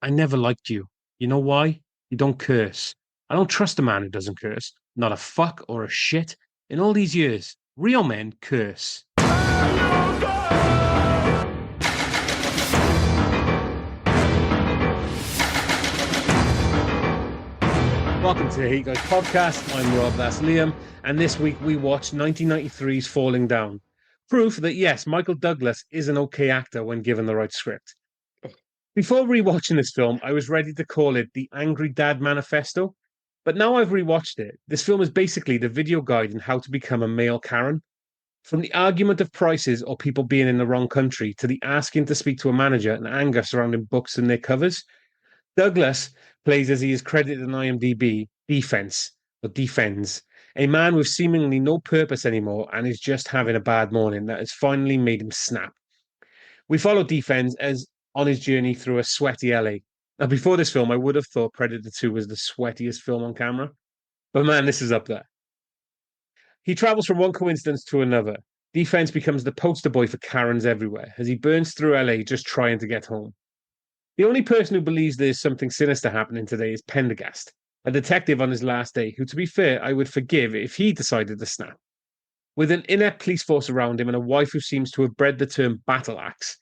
I never liked you. You know why? You don't curse. I don't trust a man who doesn't curse. Not a fuck or a shit. In all these years, real men curse. Welcome to the Hey Guys podcast. I'm Rob, that's Liam, and this week we watched 1993's Falling Down. Proof that yes, Michael Douglas is an okay actor when given the right script. Before rewatching this film, I was ready to call it the Angry Dad Manifesto, but now I've rewatched it. This film is basically the video guide on how to become a male Karen. From the argument of prices or people being in the wrong country to the asking to speak to a manager and anger surrounding books and their covers, Douglas plays, as he is credited in IMDb, defense or defends, a man with seemingly no purpose anymore and is just having a bad morning that has finally made him snap. We follow Defense as on his journey through a sweaty LA. Now, before this film, I would have thought Predator 2 was the sweatiest film on camera, but man, this is up there. He travels from one coincidence to another. Defense becomes the poster boy for Karens everywhere as he burns through LA just trying to get home. The only person who believes there's something sinister happening today is Pendergast, a detective on his last day, who, to be fair, I would forgive if he decided to snap. With an inept police force around him and a wife who seems to have bred the term battle axe,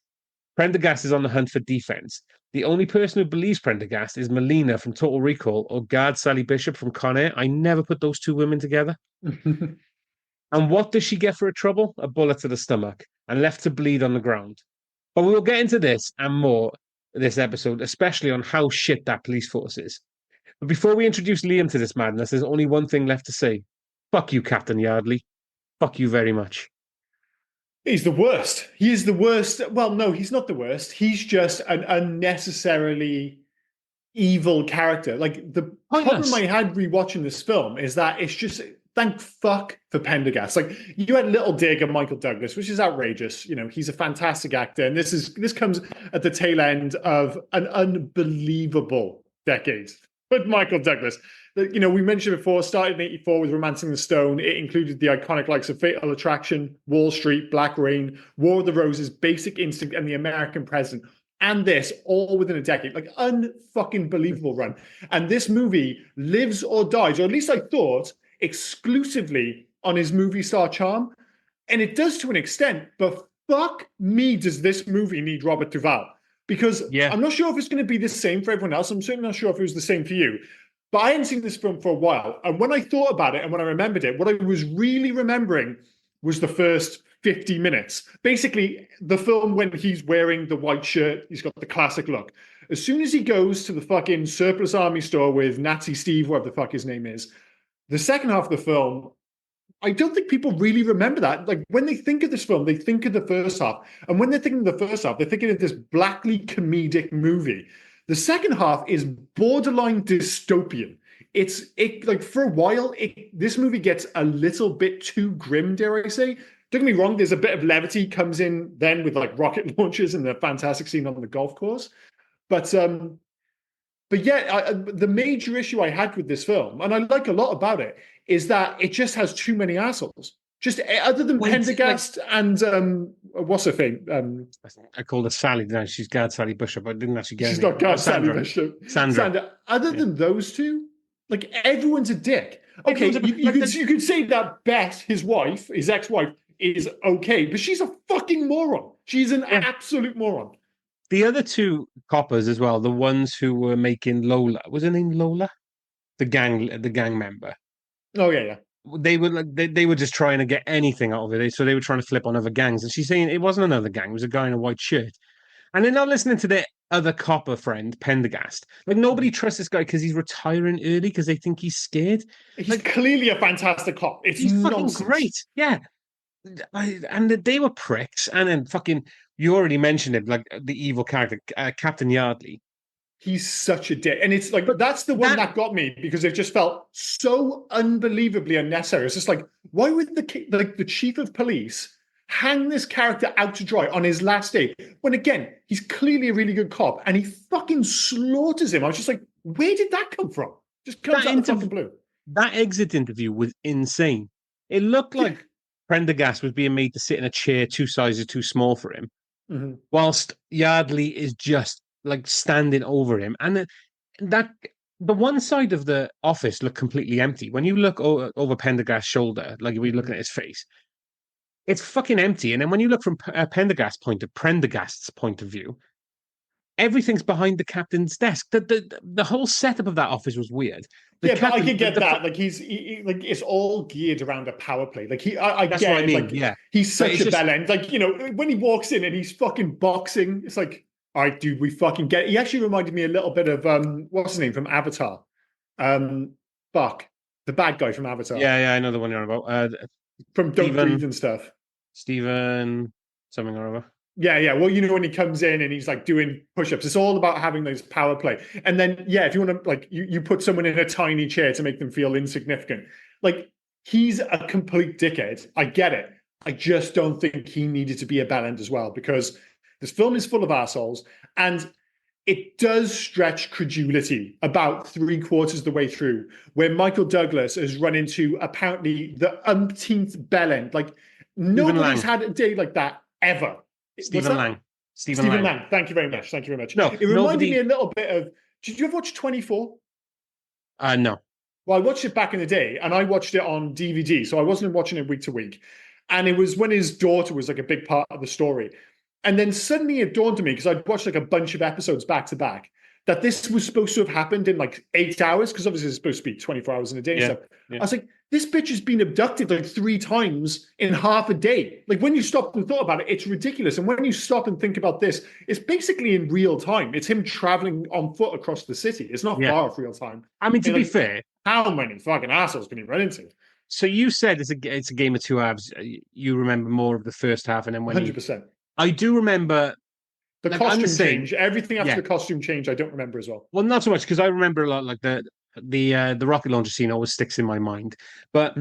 Prendergast is on the hunt for defense. The only person who believes Prendergast is Melina from Total Recall or guard Sally Bishop from Con Air. I never put those two women together. And what does she get for her trouble? A bullet to the stomach and left to bleed on the ground. But we will get into this and more this episode, especially on how shit that police force is. But before we introduce Liam to this madness, there's only one thing left to say. Fuck you, Captain Yardley. Fuck you very much. He's the worst. He is the worst. Well, no, he's not the worst. He's just an unnecessarily evil character. Like, the problem I had rewatching this film is that it's just, thank fuck for Pendergast. Like, you had Little Dig and Michael Douglas, which is outrageous. You know, he's a fantastic actor. And this comes at the tail end of an unbelievable decade with Michael Douglas. You know, we mentioned before, started in 84 with Romancing the Stone. It included the iconic likes of Fatal Attraction, Wall Street, Black Rain, War of the Roses, Basic Instinct, and The American President. And this, all within a decade. Like, unfucking believable run. And this movie lives or dies, or at least I thought, exclusively on his movie star charm. And it does to an extent, but fuck me, does this movie need Robert Duvall? Because I'm not sure if it's going to be the same for everyone else. I'm certainly not sure if it was the same for you. But I hadn't seen this film for a while. And when I thought about it and when I remembered it, what I was really remembering was the first 50 minutes. Basically, the film when he's wearing the white shirt, he's got the classic look. As soon as he goes to the fucking surplus army store with Nazi Steve, whatever the fuck his name is, the second half of the film, I don't think people really remember that. Like, when they think of this film, they think of the first half. And when they're thinking of the first half, they're thinking of this blackly comedic movie. The second half is borderline dystopian. Like, for a while, this movie gets a little bit too grim, dare I say. Don't get me wrong, there's a bit of levity comes in then with like rocket launches and the fantastic scene on the golf course. But yeah, the major issue I had with this film, and I like a lot about it, is that it just has too many assholes. Just other than Pendergast and what's her name? I called her Sally. No, she's guard Sally Bishop. I didn't actually get. She's not guard Sally Bishop. Sandra. Other than those two, like, everyone's a dick. Okay, you could say that Beth, his wife, his ex-wife, is okay, but she's a fucking moron. She's an absolute moron. The other two coppers as well, the ones who were making Lola, was her name Lola? The gang member. Oh yeah. They were like they were just trying to get anything out of it. So they were trying to flip on other gangs. And she's saying it wasn't another gang, it was a guy in a white shirt. And they're not listening to their other copper friend, Pendergast. Like, nobody trusts this guy because he's retiring early because they think he's scared. He's like, clearly a fantastic cop. He's fucking great. Yeah. And they were pricks. And then fucking, you already mentioned it, like the evil character, Captain Yardley. He's such a dick. And it's like, but that's the one that got me, because it just felt so unbelievably unnecessary. It's just like, why would the chief of police hang this character out to dry on his last day, when, again, he's clearly a really good cop, and he fucking slaughters him? I was just like, where did that come from? Just comes out of the fucking blue. That exit interview was insane. It looked like Prendergast was being made to sit in a chair 2 sizes too small for him, whilst Yardley is just like standing over him, and that the one side of the office looked completely empty. When you look over Pendergast's shoulder, like if we looking at his face, it's fucking empty. And then when you look from Prendergast's point of view, everything's behind the captain's desk. The whole setup of that office was weird. But I could get that. Like like it's all geared around a power play. Like I that's get what I mean. Like yeah, he's such a bell end. Like when he walks in and he's fucking boxing, it's like, all right, dude, we fucking get it. He actually reminded me a little bit of what's his name from Avatar, Buck, the bad guy from Avatar. Yeah, I know the one you're on about. From Don't Breathe and stuff. Stephen something or other. Yeah. Well, when he comes in and he's like doing push-ups, it's all about having those power play. And then, if you want to, like, you put someone in a tiny chair to make them feel insignificant. Like, he's a complete dickhead. I get it. I just don't think he needed to be a bellend as well, because this film is full of assholes, and it does stretch credulity about 3/4 of the way through, where Michael Douglas has run into apparently the umpteenth bellend. Like, nobody's had a day like that ever. Stephen Lang. Stephen Lang. Thank you very much. Thank you very much. No, it reminded me a little bit of. Did you ever watch 24? No. Well, I watched it back in the day, and I watched it on DVD, so I wasn't watching it week to week. And it was when his daughter was like a big part of the story. And then suddenly it dawned on me, because I'd watched like a bunch of episodes back to back, that this was supposed to have happened in like 8 hours, because obviously it's supposed to be 24 hours in a day. So I was like, this bitch has been abducted like 3 times in half a day. Like, when you stop and thought about it, it's ridiculous. And when you stop and think about this, it's basically in real time. It's him traveling on foot across the city. It's not far off real time. I mean, to be fair, how many fucking assholes can you run into? So you said it's a game of 2 halves. You remember more of the first half, and then when 100%. I do remember the costume change. Everything after the costume change, I don't remember as well. Well, not so much, because I remember a lot. Like the rocket launcher scene always sticks in my mind, but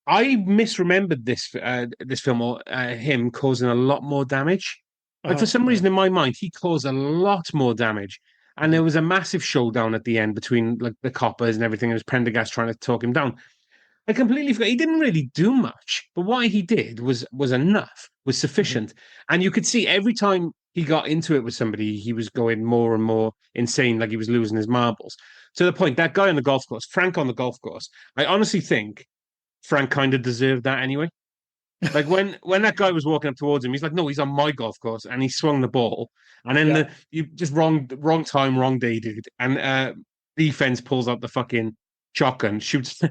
I misremembered this film, or him causing a lot more damage. Like, for some reason in my mind, he caused a lot more damage, and there was a massive showdown at the end between like the coppers and everything. It was Prendergast trying to talk him down. I completely forgot. He didn't really do much, but what he did was enough, was sufficient. And you could see every time he got into it with somebody, he was going more and more insane, like he was losing his marbles. To the point, that guy on the golf course, Frank on the golf course, I honestly think Frank kind of deserved that anyway. Like, when that guy was walking up towards him, he's like, no, he's on my golf course, and he swung the ball. And then you just wrong time, wrong day, dude. And defense pulls out the fucking shotgun, shoots.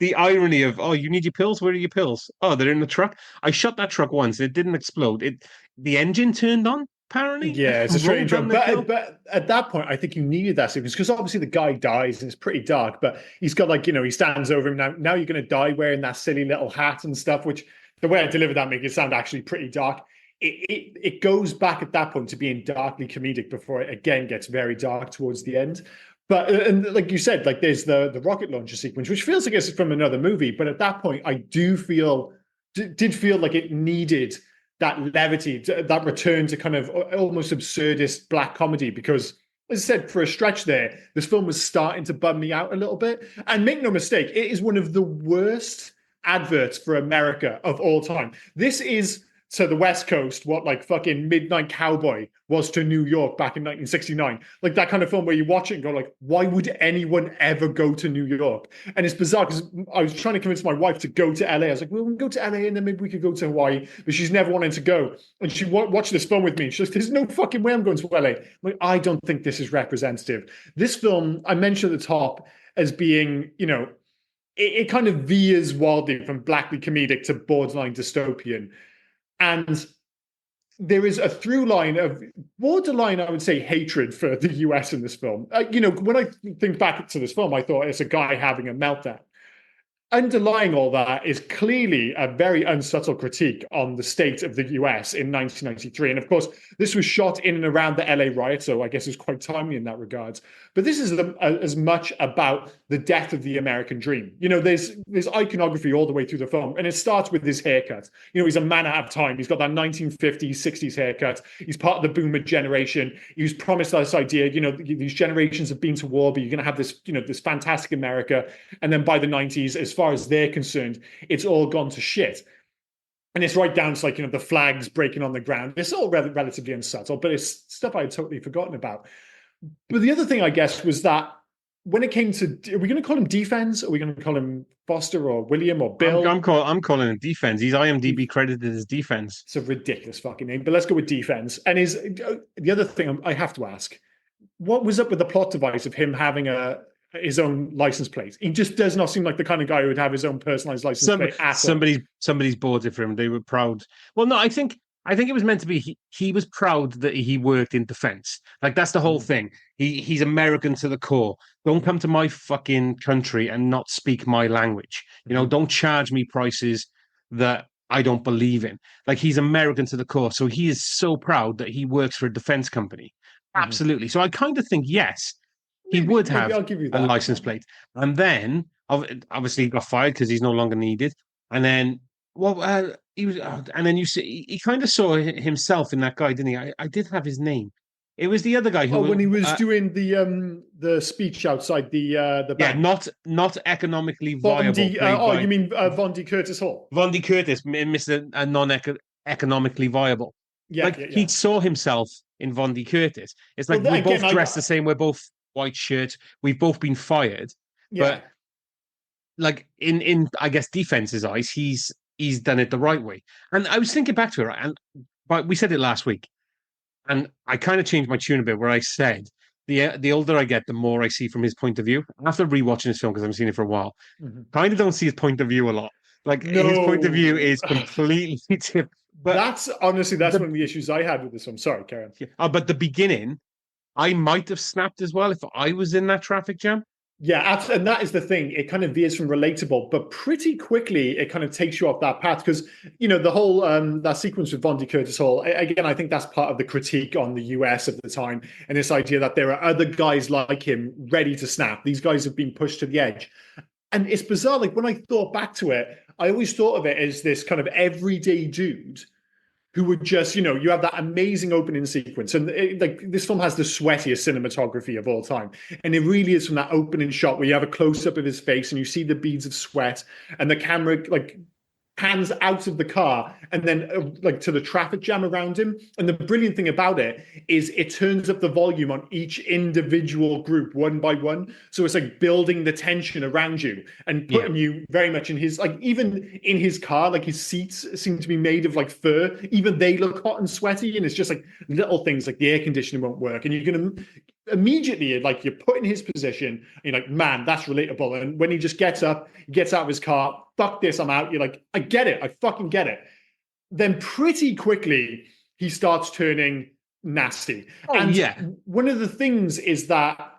The irony of, oh, you need your pills? Where are your pills? Oh, they're in the truck. I shot that truck once. It didn't explode. The engine turned on, apparently. Yeah, it's a strange one. But at that point, I think you needed that sequence, because obviously the guy dies and it's pretty dark, but he's got like, he stands over him. Now you're going to die wearing that silly little hat and stuff, which the way I delivered that makes it sound actually pretty dark. It goes back at that point to being darkly comedic before it again gets very dark towards the end. But and like you said, like there's the rocket launcher sequence, which feels like it's from another movie. But at that point, I did feel like it needed that levity, that return to kind of almost absurdist black comedy. Because, as I said, for a stretch there, this film was starting to bum me out a little bit. And make no mistake, it is one of the worst adverts for America of all time. This is, to the West Coast, what like fucking Midnight Cowboy was to New York back in 1969. Like that kind of film where you watch it and go like, why would anyone ever go to New York? And it's bizarre, because I was trying to convince my wife to go to LA. I was like, well, we can go to LA and then maybe we could go to Hawaii. But she's never wanted to go. And she watched this film with me. She's like, there's no fucking way I'm going to LA. I'm like, I don't think this is representative. This film, I mentioned at the top as being, it kind of veers wildly from blackly comedic to borderline dystopian. And there is a through line of borderline, I would say, hatred for the US in this film. When I think back to this film, I thought it's a guy having a meltdown. Underlying all that is clearly a very unsubtle critique on the state of the US in 1993. And of course, this was shot in and around the LA riot, so I guess it's quite timely in that regard. But this is as much about the death of the American dream. There's iconography all the way through the film, and it starts with his haircut. He's a man out of time. He's got that 1950s, 60s haircut. He's part of the boomer generation. He was promised this idea, these generations have been to war, but you're going to have this, this fantastic America. And then by the 90s, as far as they're concerned, it's all gone to shit. And it's right down to like, the flags breaking on the ground. It's all relatively unsubtle, but it's stuff I had totally forgotten about. But the other thing, I guess, was that when it came to, are we going to call him Defense? Are we going to call him Foster or William or Bill? I'm calling him Defense. He's IMDb credited as Defense. It's a ridiculous fucking name, but let's go with Defense. And the other thing I have to ask, what was up with the plot device of him having his own license plate? He just does not seem like the kind of guy who would have his own personalized license plate at all. Somebody's bought it for him. They were proud. Well, no, I think it was meant to be. He was proud that he worked in defense. Like that's the whole thing. He's American to the core. Don't come to my fucking country and not speak my language. Don't charge me prices that I don't believe in. Like he's American to the core. So he is so proud that he works for a defense company. Absolutely. So I kind of think, yes, he would have a license plate. And then, obviously, he got fired because he's no longer needed. And then, he was, and then you see, he kind of saw himself in that guy, didn't he? I did have his name. It was the other guy who. When he was doing the speech outside the bank. Yeah, not economically viable. You mean Vondie Curtis Hall? Vondie Curtis, Mr. Non-economically viable. Yeah, he saw himself in Vondie Curtis. It's like we both dress the same. We're both white shirts. We've both been fired. Yeah. But like in I guess Defense's eyes, he's done it the right way. And I was thinking back to it, but we said it last week, and I kind of changed my tune a bit where I said the older I get, the more I see from his point of view. After rewatching this film, because I've seen it for a while, kind of don't see his point of view a lot. Like his point of view is completely different. But that's one of the issues I had with this one. Sorry, Karen. But the beginning, I might have snapped as well if I was in that traffic jam. Yeah, and that is the thing. It kind of veers from relatable, but pretty quickly it kind of takes you off that path because, the whole that sequence with Vondie Curtis Hall, again, I think that's part of the critique on the US of the time and this idea that there are other guys like him ready to snap. These guys have been pushed to the edge. And it's bizarre. Like when I thought back to it, I always thought of it as this kind of everyday dude who would just, you have that amazing opening sequence. And this film has the sweatiest cinematography of all time. And it really is from that opening shot where you have a close-up of his face and you see the beads of sweat and the camera pans out of the car and then to the traffic jam around him. And the brilliant thing about it is it turns up the volume on each individual group one by one. So it's like building the tension around you and putting you very much in his, even in his car, his seats seem to be made of fur. Even they look hot and sweaty. And it's just little things like the air conditioning won't work. And you're going to immediately, you're put in his position and you're like, man, that's relatable. And when he just gets up, he gets out of his car, fuck this, I'm out. You're like, I get it. I fucking get it. Then pretty quickly, he starts turning nasty. One of the things is that,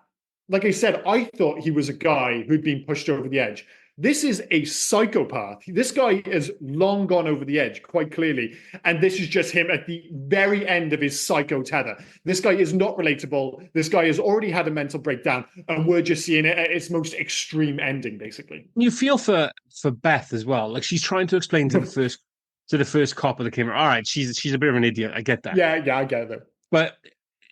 like I said, I thought he was a guy who'd been pushed over the edge. This is a psychopath. This guy has long gone over the edge, quite clearly. And this is just him at the very end of his psycho tether. This guy is not relatable. This guy has already had a mental breakdown. And we're just seeing it at its most extreme ending, basically. You feel for Beth as well. Like she's trying to explain to the first cop that came. All right, she's a bit of an idiot. I get that. Yeah, I get it. But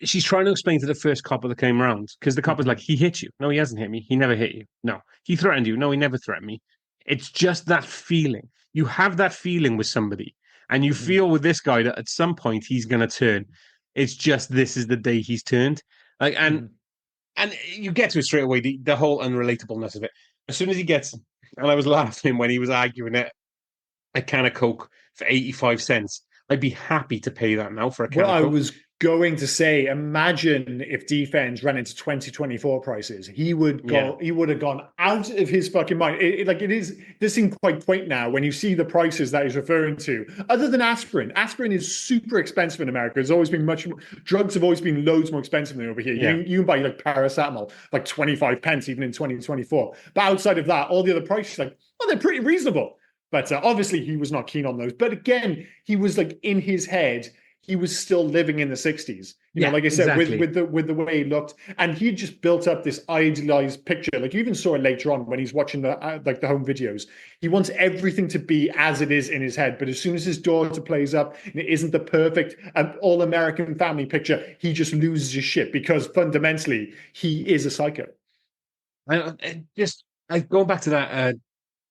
she's trying to explain to the first cop that came around because the cop was like, he hit you. No, he hasn't hit me. He never hit you. No, he threatened you. No, he never threatened me. It's just that feeling. You have that feeling with somebody and you feel with this guy that at some point he's going to turn. It's just, this is the day he's turned. And you get to it straight away, the whole unrelatableness of it. As soon as he gets, and I was laughing when he was arguing it, a can of Coke for 85 cents. I'd be happy to pay that now for a can of Coke. I was going to say, imagine if Defense ran into 2024 prices. He would have gone out of his fucking mind. This seems quite quaint now when you see the prices that he's referring to. Other than aspirin. Aspirin is super expensive in America. It's always been drugs have always been loads more expensive than over here. Yeah. You can buy paracetamol 25 pence even in 2024. But outside of that, all the other prices, they're pretty reasonable. But obviously he was not keen on those. But again, he was in his head, he was still living in the 60s. You know, like I said, exactly. with the way he looked. And he just built up this idealized picture. You even saw it later on when he's watching the home videos. He wants everything to be as it is in his head. But as soon as his daughter plays up and it isn't the perfect all-American family picture, he just loses his shit because fundamentally he is a psycho. I go back to that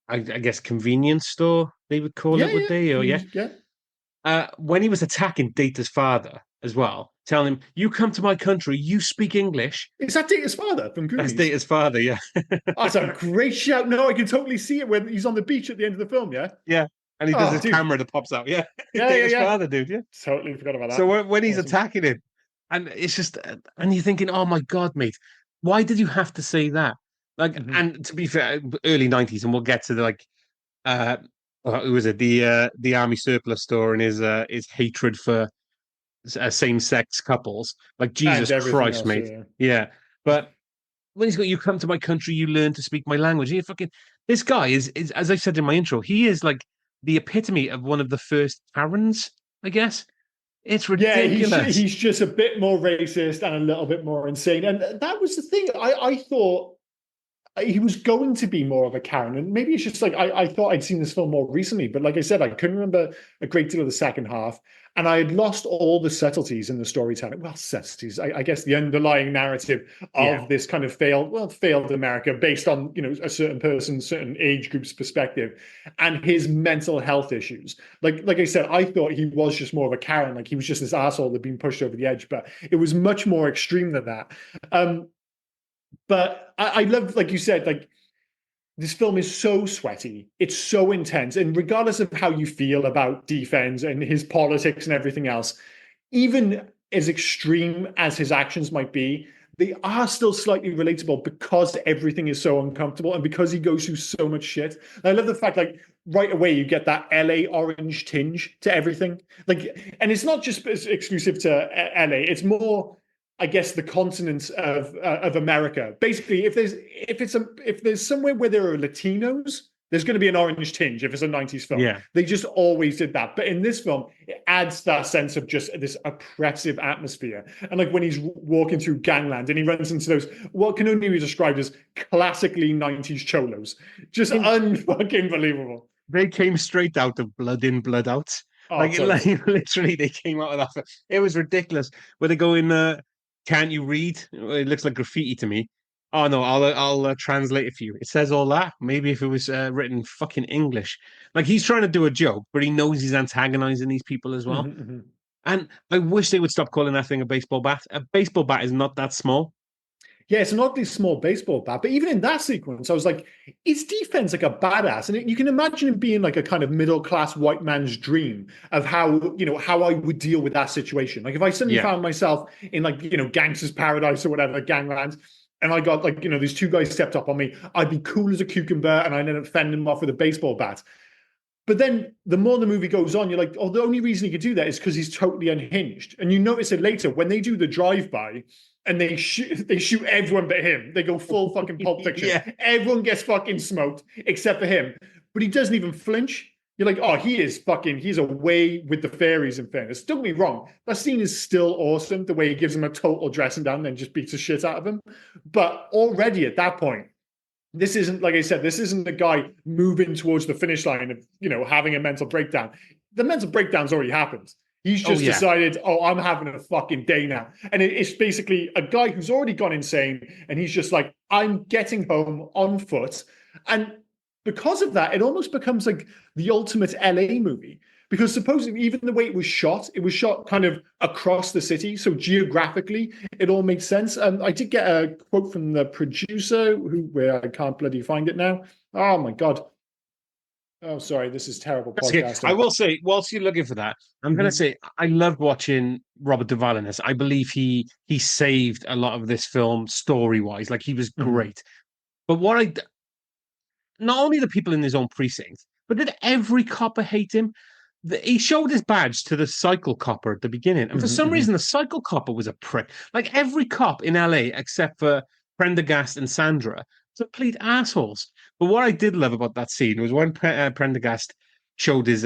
I guess convenience store they would call Yeah, it, would they? Or yeah, yeah. when he was attacking Data's father as well, telling him, "You come to my country, you speak English." Is that Data's father from That's Goonies? Data's father, yeah. Oh, that's a great shout. No, I can totally see it when he's on the beach at the end of the film. Yeah. Yeah. And he does Oh, this dude. camera that pops out. Yeah. Yeah, yeah, Data's yeah. father, dude. Yeah. Totally forgot about So that. when he's Awesome. attacking him, and it's just, and you're thinking, oh my God, mate, why did you have to say that? Like, Hmm. and to be fair, early 90s, and we'll get to the like, uh, who was it? The army surplus store and his hatred for same-sex couples. Like, And Jesus everything Christ, else. mate. Yeah. Yeah. But when he's got, you come to my country, you learn to speak my language. You fucking, this guy is, as I said in my intro, he is like the epitome of one of the first Karens, I guess. It's Yeah, ridiculous. he's just a bit more racist and a little bit more insane. And that was the thing. I thought he was going to be more of a Karen. And maybe it's just like I thought I'd seen this film more recently, but like I said, I couldn't remember a great deal of the second half. And I had lost all the subtleties in the storytelling. Well, subtleties, I guess the underlying narrative Yeah. of this kind of failed America based on, a certain person, certain age group's perspective, and his mental health issues. Like I said, I thought he was just more of a Karen, like he was just this asshole that had been pushed over the edge, but it was much more extreme than that. But I love, like you said, like this film is so sweaty, it's so intense, and regardless of how you feel about defense and his politics and everything else, even as extreme as his actions might be, they are still slightly relatable because everything is so uncomfortable and because he goes through so much shit. And I love the fact, like, right away you get that LA orange tinge to everything. Like, and it's not just exclusive to LA, it's more, I guess, the continent of America. Basically, if there's somewhere where there are Latinos, there's going to be an orange tinge if it's a 90s film. Yeah. They just always did that. But in this film, it adds that sense of just this oppressive atmosphere. And like when he's walking through gangland and he runs into those, what can only be described as classically 90s cholos. Just unfucking believable. They came straight out of Blood In, Blood Out. Oh, Like, totally. literally, they came out of that. It was ridiculous. Where they go in, can't you read? It looks like graffiti to me. Oh no, I'll translate it for you. It says all that. Maybe if it was written fucking English. Like he's trying to do a joke, but he knows he's antagonizing these people as well. Mm-hmm, mm-hmm. And I wish they would stop calling that thing a baseball bat. A baseball bat is not that small. Yeah, it's an oddly small baseball bat, but even in that sequence, I was like, is defense like a badass? And you can imagine him being like a kind of middle class white man's dream of how I would deal with that situation. Like if I suddenly found myself in like gangster's paradise or whatever, gangland, and I got like these two guys stepped up on me, I'd be cool as a cucumber, and I ended up fending them off with a baseball bat. But then the more the movie goes on, you're like, oh, the only reason he could do that is because he's totally unhinged. And you notice it later when they do the drive-by and they shoot everyone but him. They go full fucking Pulp Fiction. Yeah. Everyone gets fucking smoked except for him. But he doesn't even flinch. You're like, oh, he's away with the fairies, in fairness. Don't get me wrong. That scene is still awesome, the way he gives him a total dressing down and then just beats the shit out of him. But already at that point, this isn't, like I said, this isn't a guy moving towards the finish line of, having a mental breakdown. The mental breakdown's already happened. He's just decided, I'm having a fucking day now. And it's basically a guy who's already gone insane. And he's just like, I'm getting home on foot. And because of that, it almost becomes like the ultimate LA movie. Because supposedly, even the way it was shot kind of across the city. So geographically, it all makes sense. I did get a quote from the producer, where I can't bloody find it now. Oh my God. Oh, sorry, this is terrible podcasting. Okay. I will say, whilst you're looking for that, I'm going to say I loved watching Robert Duvall in this. I believe he saved a lot of this film story-wise. Like, he was great. But not only the people in his own precinct, but did every copper hate him? He showed his badge to the cycle copper at the beginning. And for some reason, the cycle copper was a prick. Like, every cop in LA, except for Prendergast and Sandra, complete assholes. But what I did love about that scene was when Prendergast showed his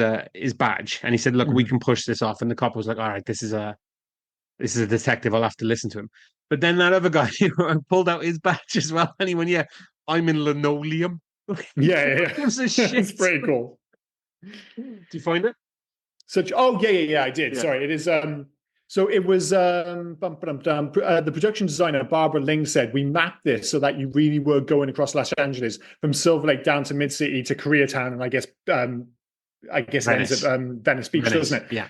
badge and he said, "Look, we can push this off." And the cop was like, "All right, this is a detective. I'll have to listen to him." But then that other guy pulled out his badge as well, and he went, "Yeah, I'm in linoleum." Yeah. It's pretty cool. Do you find it? I did. Yeah. Sorry, it is. So it was the production designer, Barbara Ling, said, we mapped this so that you really were going across Los Angeles from Silver Lake down to Mid-City to Koreatown and I guess I guess it ends at Venice Beach, doesn't it? Yeah.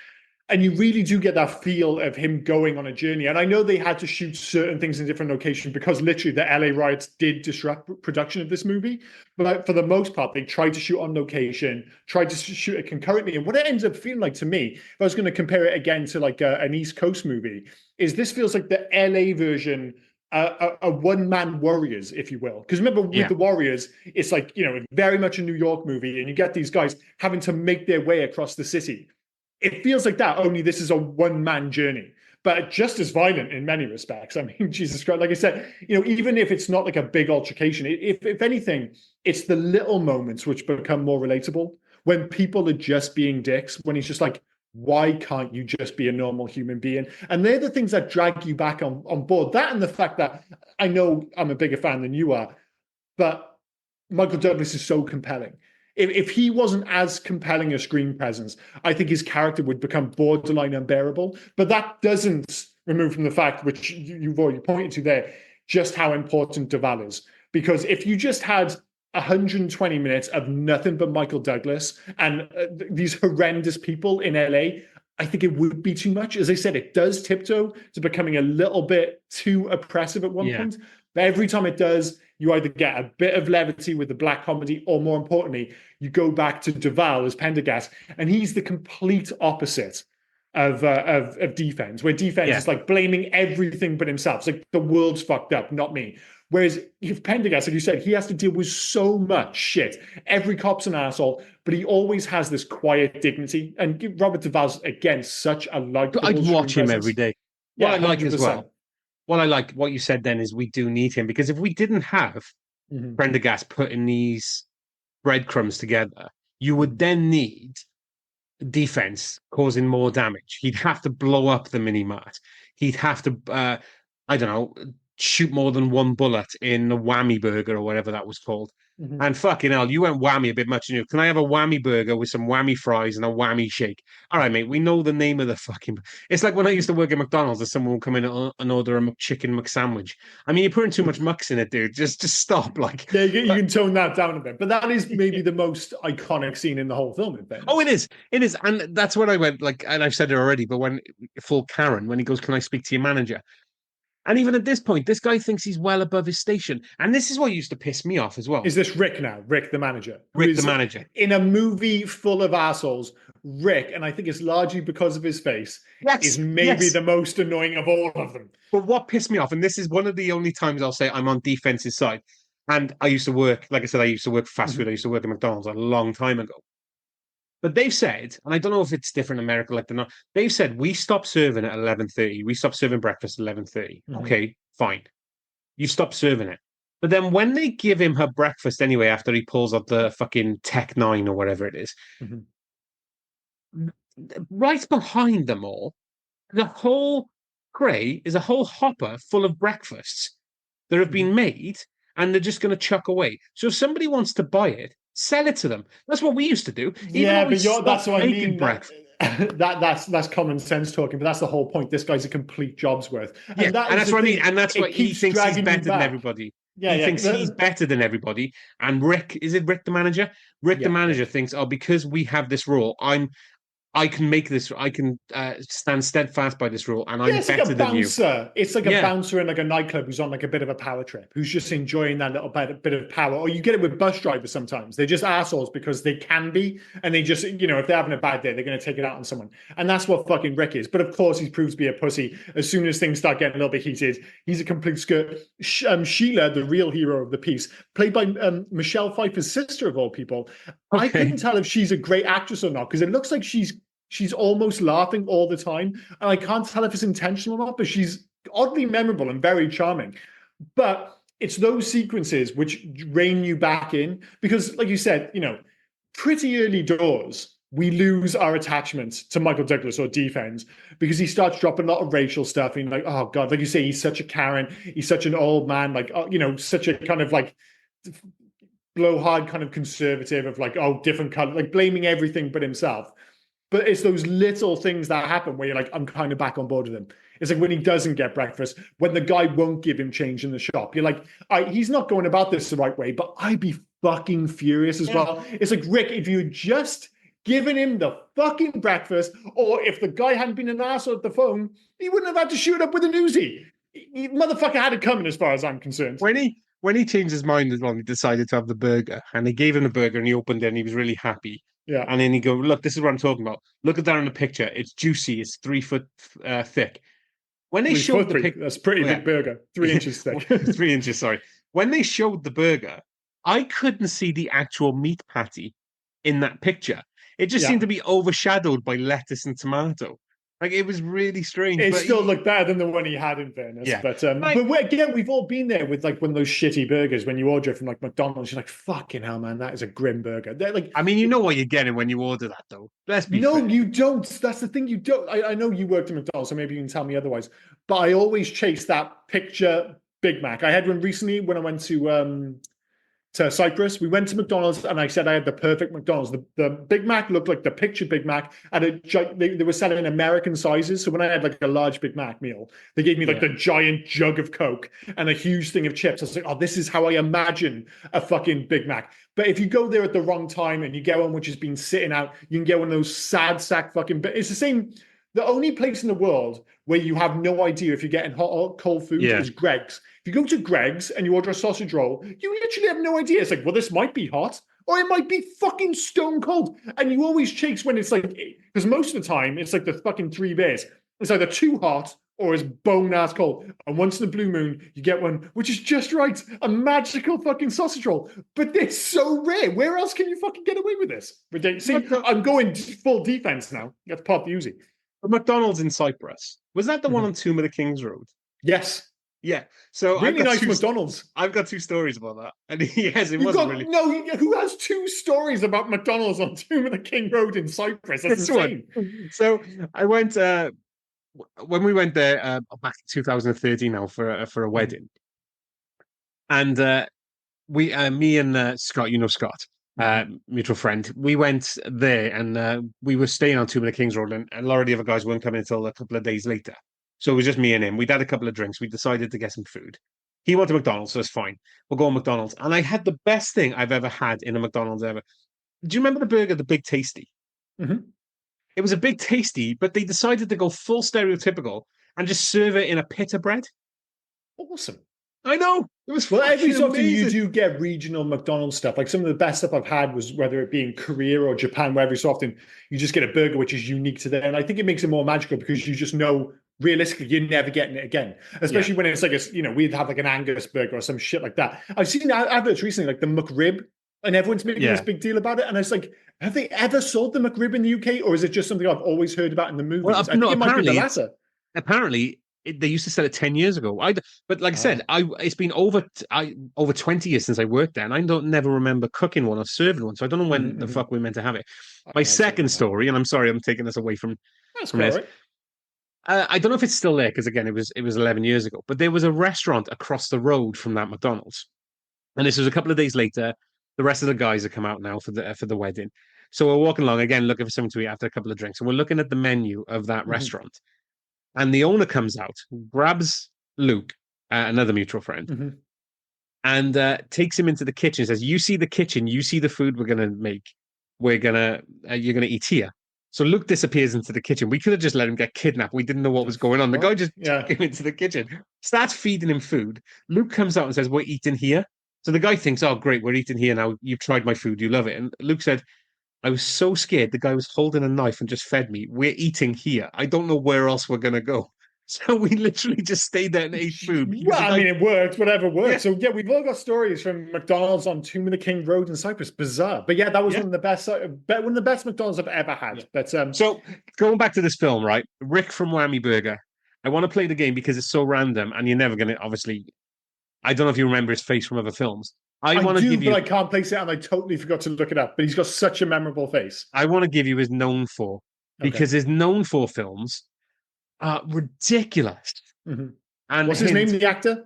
And you really do get that feel of him going on a journey. And I know they had to shoot certain things in different locations because literally the LA riots did disrupt production of this movie. But for the most part, they tried to shoot on location, tried to shoot it concurrently. And what it ends up feeling like to me, if I was going to compare it again to like an East Coast movie, is this feels like the LA version, a one-man Warriors, if you will. Because remember, with the Warriors, it's like, very much a New York movie, and you get these guys having to make their way across the city. It feels like that, only this is a one-man journey, but just as violent in many respects. I mean, Jesus Christ, like I said, even if it's not like a big altercation, if anything, it's the little moments which become more relatable when people are just being dicks, when he's just like, why can't you just be a normal human being? And they're the things that drag you back on board. That and the fact that I know I'm a bigger fan than you are, but Michael Douglas is so compelling. If he wasn't as compelling a screen presence, I think his character would become borderline unbearable. But that doesn't remove from the fact, which you've already pointed to there, just how important Duvall is. Because if you just had 120 minutes of nothing but Michael Douglas and these horrendous people in LA, I think it would be too much. As I said, it does tiptoe to becoming a little bit too oppressive at one point. But every time it does, you either get a bit of levity with the black comedy, or more importantly, you go back to Duvall as Pendergast, and he's the complete opposite of Defense, where Defense is like blaming everything but himself. It's like the world's fucked up, not me. Whereas if Pendergast, like you said, he has to deal with so much shit. Every cop's an asshole, but he always has this quiet dignity. And Robert Duvall's, again, such a likable. I'd watch him every day. Yeah, what I like 100%. As well. What I like, what you said then, is we do need him, because if we didn't have Pendergast putting these breadcrumbs together, you would then need Defense causing more damage. He'd have to blow up the mini mart. He'd have to, I don't know, shoot more than one bullet in the whammy burger or whatever that was called. And fucking hell, you went whammy a bit much. Can I have a whammy burger with some whammy fries and a whammy shake? All right, mate, we know the name of the fucking... It's like when I used to work at McDonald's, that someone would come in and order a McChicken McSandwich. I mean, you're putting too much mucks in it, dude. Just stop. Like, yeah, you can tone that down a bit. But that is maybe the most iconic scene in the whole film, in fairness. Oh, it is. It is. And that's when I went, like, and I've said it already, but when full Karen, when he goes, can I speak to your manager? And even at this point, this guy thinks he's well above his station. And this is what used to piss me off as well. Is this Rick now? Rick, the manager? Rick, the manager. In a movie full of assholes, Rick, and I think it's largely because of his face, is maybe the most annoying of all of them. But what pissed me off, and this is one of the only times I'll say I'm on Defense's side, and I used to work, like I said, I used to work fast food. I used to work at McDonald's a long time ago. But they've said, and I don't know if it's different in America, like they're not, they've said, we stop serving at 11:30. We stop serving breakfast at 11:30. Okay, fine. You stop serving it. But then when they give him her breakfast anyway, after he pulls up the fucking Tech 9 or whatever it is, right behind them all, the whole tray is a whole hopper full of breakfasts that have been made, and they're just going to chuck away. So if somebody wants to buy it, sell it to them. That's what we used to do. Yeah, but that's what I mean. That's common sense talking, but that's the whole point. This guy's a complete job's worth. And that's what I mean. And that's what he thinks he's better than everybody. Yeah, he thinks he's better than everybody. And Rick, is it Rick the manager? Rick the manager thinks, oh, because we have this rule, I can make this. I can stand steadfast by this rule, and I'm better than you. It's like a bouncer in like a nightclub who's on like a bit of a power trip, who's just enjoying that little bit of power. Or you get it with bus drivers sometimes. They're just assholes because they can be, and they just, if they're having a bad day, they're going to take it out on someone. And that's what fucking Rick is. But of course, he proves to be a pussy as soon as things start getting a little bit heated. He's a complete skirt. Sheila, the real hero of the piece, played by Michelle Pfeiffer's sister of all people. Okay. I couldn't tell if she's a great actress or not, because it looks like she's almost laughing all the time. And I can't tell if it's intentional or not, but she's oddly memorable and very charming. But it's those sequences which rein you back in. Because like you said, pretty early doors, we lose our attachment to Michael Douglas or Defense because he starts dropping a lot of racial stuff. And like, oh God, like you say, he's such a Karen. He's such an old man, like, such a kind of like blowhard kind of conservative of like, oh, different color, like blaming everything but himself. But it's those little things that happen where you're like, I'm kind of back on board with him. It's like when he doesn't get breakfast, when the guy won't give him change in the shop. You're like, he's not going about this the right way, but I'd be fucking furious as well. It's like, Rick, if you just giving him the fucking breakfast, or if the guy hadn't been an asshole at the phone, he wouldn't have had to shoot up with an Uzi. Motherfucker had it coming, as far as I'm concerned. When he changed his mind as well, he decided to have the burger, and they gave him the burger, and he opened it, and he was really happy. Yeah. And then he go, look, this is what I'm talking about. Look at that in the picture. It's juicy. It's 3 foot thick. When they showed the picture, that's pretty big burger, 3 inches thick. 3 inches. Sorry. When they showed the burger, I couldn't see the actual meat patty in that picture. It just seemed to be overshadowed by lettuce and tomato. Like, it was really strange. It still looked better than the one he had, in fairness. Yeah. But again, we've all been there with like one of those shitty burgers when you order it from like McDonald's. You're like, fucking hell, man, that is a grim burger. They're like, I mean, you know what you're getting when you order that, though. Let's be fair. you don't. That's the thing. You don't. I know you worked at McDonald's, so maybe you can tell me otherwise. But I always chase that picture Big Mac. I had one recently when I went to Cyprus. We went to McDonald's and I said I had the perfect McDonald's. The Big Mac looked like the picture Big Mac, and they were selling American sizes. So when I had like a large Big Mac meal, they gave me like the giant jug of Coke and a huge thing of chips. I was like, oh, this is how I imagine a fucking Big Mac. But if you go there at the wrong time and you get one which has been sitting out, you can get one of those sad sack fucking. It's the same. The only place in the world where you have no idea if you're getting hot or cold food is Greg's. If you go to Greg's and you order a sausage roll, you literally have no idea. It's like, well, this might be hot or it might be fucking stone cold. And you always chase when it's like, because most of the time it's like the fucking three bears. It's either too hot or it's bone ass cold. And once in a blue moon, you get one which is just right, a magical fucking sausage roll. But they're so rare. Where else can you fucking get away with this? See, I'm going full defense now. You have to pop the Uzi. The McDonald's in Cyprus. Was that the one on Tomb of the Kings Road? Yes. Yeah. So really nice McDonald's. I've got 2 stories about that. And yes, it wasn't really. No, who has 2 stories about McDonald's on Tomb of the King Road in Cyprus? That's insane. So I went when we went there back in 2013 now for a wedding. And me and Scott, Scott, mutual friend, we went there and we were staying on Tomb of the Kings Road, and a lot of the other guys weren't coming until a couple of days later. So it was just me and him. We'd had a couple of drinks. We decided to get some food. He went to McDonald's, so it's fine. We'll go to McDonald's. And I had the best thing I've ever had in a McDonald's ever. Do you remember the burger, the Big Tasty? Mm-hmm. It was a Big Tasty, but they decided to go full stereotypical and just serve it in a pita bread. Awesome. I know. It was every so often amazing. you do get regional McDonald's stuff. Like some of the best stuff I've had was whether it be in Korea or Japan, where every so often you just get a burger which is unique to them. And I think it makes it more magical because you just know realistically you're never getting it again. Especially when it's like we'd have like an Angus burger or some shit like that. I've seen adverts recently, like the McRib, and everyone's making this big deal about it. And it's like, have they ever sold the McRib in the UK, or is it just something I've always heard about in the movies? Well, I think it might be the latter. Apparently, they used to sell it 10 years ago. But like I said, it's been over 20 years since I worked there, and I don't never remember cooking one or serving one. So I don't know when the fuck we're meant to have it. My second story, and I'm sorry, I'm taking this away from this. Right. I don't know if it's still there because again, it was 11 years ago. But there was a restaurant across the road from that McDonald's, and this was a couple of days later. The rest of the guys have come out now for the wedding. So we're walking along again, looking for something to eat after a couple of drinks, and we're looking at the menu of that restaurant. And the owner comes out, grabs Luke, another mutual friend, and takes him into the kitchen. Says, "You see the kitchen. You see the food we're gonna make. You're gonna eat here." So Luke disappears into the kitchen. We could have just let him get kidnapped. We didn't know what was going on. The guy just took him into the kitchen, starts feeding him food. Luke comes out and says, "We're eating here." So the guy thinks, "Oh, great, we're eating here now. You've tried my food. You love it." And Luke said, "I was so scared. The guy was holding a knife and just fed me. We're eating here. I don't know where else we're going to go." So we literally just stayed there and ate food. Well, I mean, it worked, whatever worked. Yeah. So, we've all got stories from McDonald's on Tomb of the King Road in Cyprus. Bizarre. But that was one of the best McDonald's I've ever had. Yeah. But So, going back to this film, right? Rick from Whammy Burger. I want to play the game because it's so random and you're never going to, obviously, I don't know if you remember his face from other films. I can't place it, and I totally forgot to look it up. But he's got such a memorable face. I want to give you his known for, because his known for films are ridiculous. And what's his name, the actor?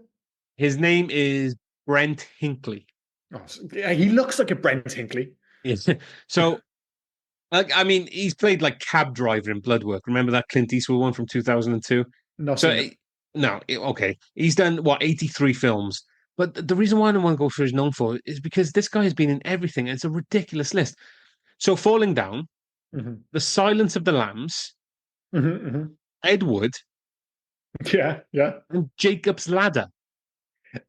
His name is Brent Hinkley. Oh, he looks like a Brent Hinkley. Yes. So, I mean, he's played like cab driver in Bloodwork. Remember that Clint Eastwood one from 2002? Okay. He's done, 83 films. But the reason why I don't want to go for his known for is because this guy has been in everything. And it's a ridiculous list. So Falling Down, Mm-hmm. The Silence of the Lambs, Mm-hmm. Mm-hmm. Ed Wood, Yeah, yeah. and Jacob's Ladder.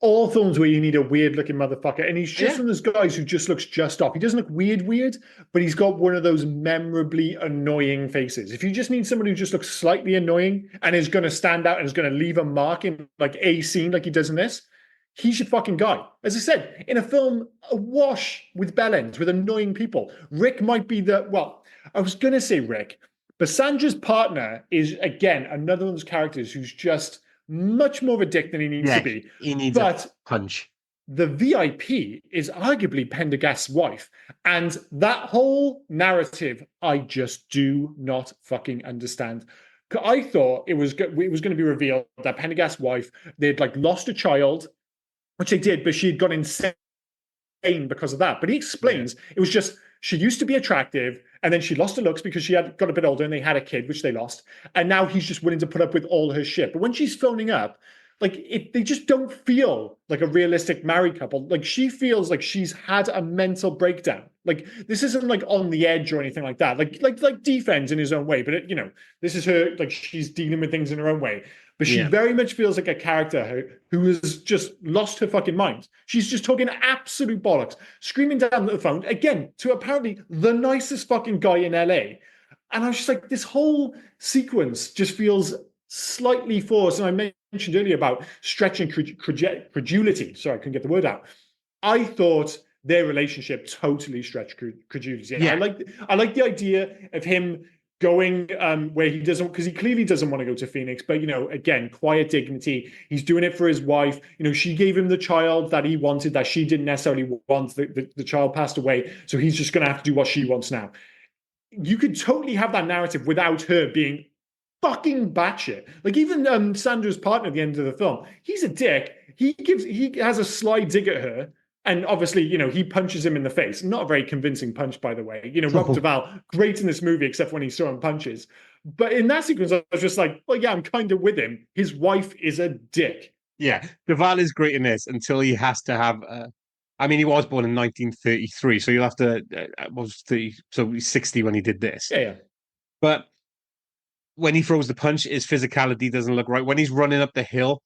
All films where you need a weird looking motherfucker. And he's just Yeah, one of those guys who just looks just off. He doesn't look weird, but he's got one of those memorably annoying faces. If you just need someone who just looks slightly annoying and is going to stand out and is going to leave a mark in like a scene like he does in this, he's your fucking guy. As I said, in a film awash with bellends, with annoying people, Rick might be well, I was going to say Rick, but Sandra's partner is, again, another one of those characters who's just much more of a dick than he needs to be. he needs But a punch. the VIP is arguably Pendergast's wife. And that whole narrative, I just do not fucking understand. I thought it was going to be revealed that Pendergast's wife, they'd like lost a child, which they did, but she'd gone insane because of that. But he explains it was just she used to be attractive, and then she lost her looks because she had got a bit older and they had a kid, which they lost. And now he's just willing to put up with all her shit. But when she's phoning up, like they just don't feel like a realistic married couple. Like she feels like she's had a mental breakdown. Like this isn't like On the Edge or anything like that. Like Defense in his own way, but this is her, like she's dealing with things in her own way. But she very much feels like a character who has just lost her fucking mind. She's just talking absolute bollocks, screaming down the phone, again, to apparently the nicest fucking guy in LA. And I was just like, this whole sequence just feels slightly forced. And I mentioned earlier about stretching credulity. Sorry, I couldn't get the word out. I thought their relationship totally stretched credulity. Yeah. I like the idea of him going where he doesn't, because he clearly doesn't want to go to Phoenix, but again, quiet dignity. He's doing it for his wife. She gave him the child that he wanted, that she didn't necessarily want. The child passed away, so he's just going to have to do what she wants now. You could totally have that narrative without her being fucking batshit. Like even Sandra's partner at the end of the film, he's a dick. He has a sly dig at her. And obviously, he punches him in the face. Not a very convincing punch, by the way. Rob Duvall, great in this movie, except when he's throwing punches. But in that sequence, I was just like, well, yeah, I'm kind of with him. His wife is a dick. Yeah, Duvall is great in this until he has to have... he was born in 1933, so you'll have to... was 30, so he's 60 when he did this. Yeah. But when he throws the punch, his physicality doesn't look right. When he's running up the hill,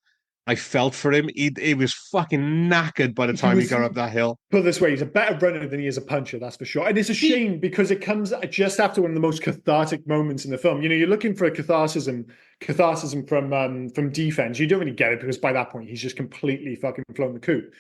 I felt for him. He was fucking knackered by the time he got up that hill. Put it this way, he's a better runner than he is a puncher, that's for sure. And it's a shame because it comes just after one of the most cathartic moments in the film. You're looking for a catharsis from Defense. You don't really get it because by that point he's just completely fucking flown the coop.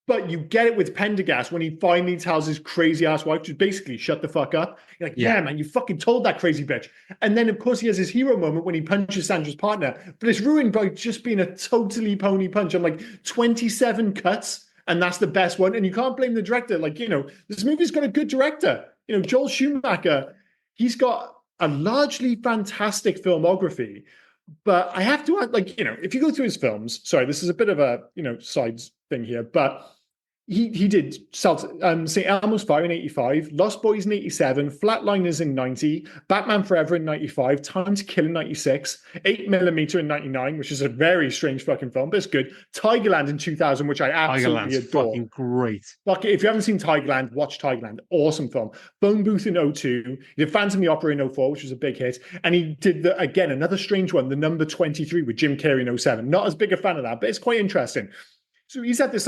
But you get it with Pendergast when he finally tells his crazy ass wife to basically shut the fuck up. You're like, yeah, man, you fucking told that crazy bitch. And then, of course, he has his hero moment when he punches Sandra's partner. But it's ruined by just being a totally pony punch on like 27 cuts. And that's the best one. And you can't blame the director. Like, this movie's got a good director. Joel Schumacher, he's got a largely fantastic filmography. But I have to add, if you go through his films, sorry, this is a bit of a, side thing here, but he did St. Elmo's Fire in 85, Lost Boys in 87, Flatliners in 90, Batman Forever in 95, Time to Kill in 96, 8mm in 99, which is a very strange fucking film, but it's good. Tigerland in 2000, which I absolutely adore. Fucking great. If you haven't seen Tigerland, watch Tigerland. Awesome film. Phone Booth in 02. He did Phantom of the Opera in 04, which was a big hit. And he did, again, another strange one, The Number 23 with Jim Carrey in 07. Not as big a fan of that, but it's quite interesting. So he's had this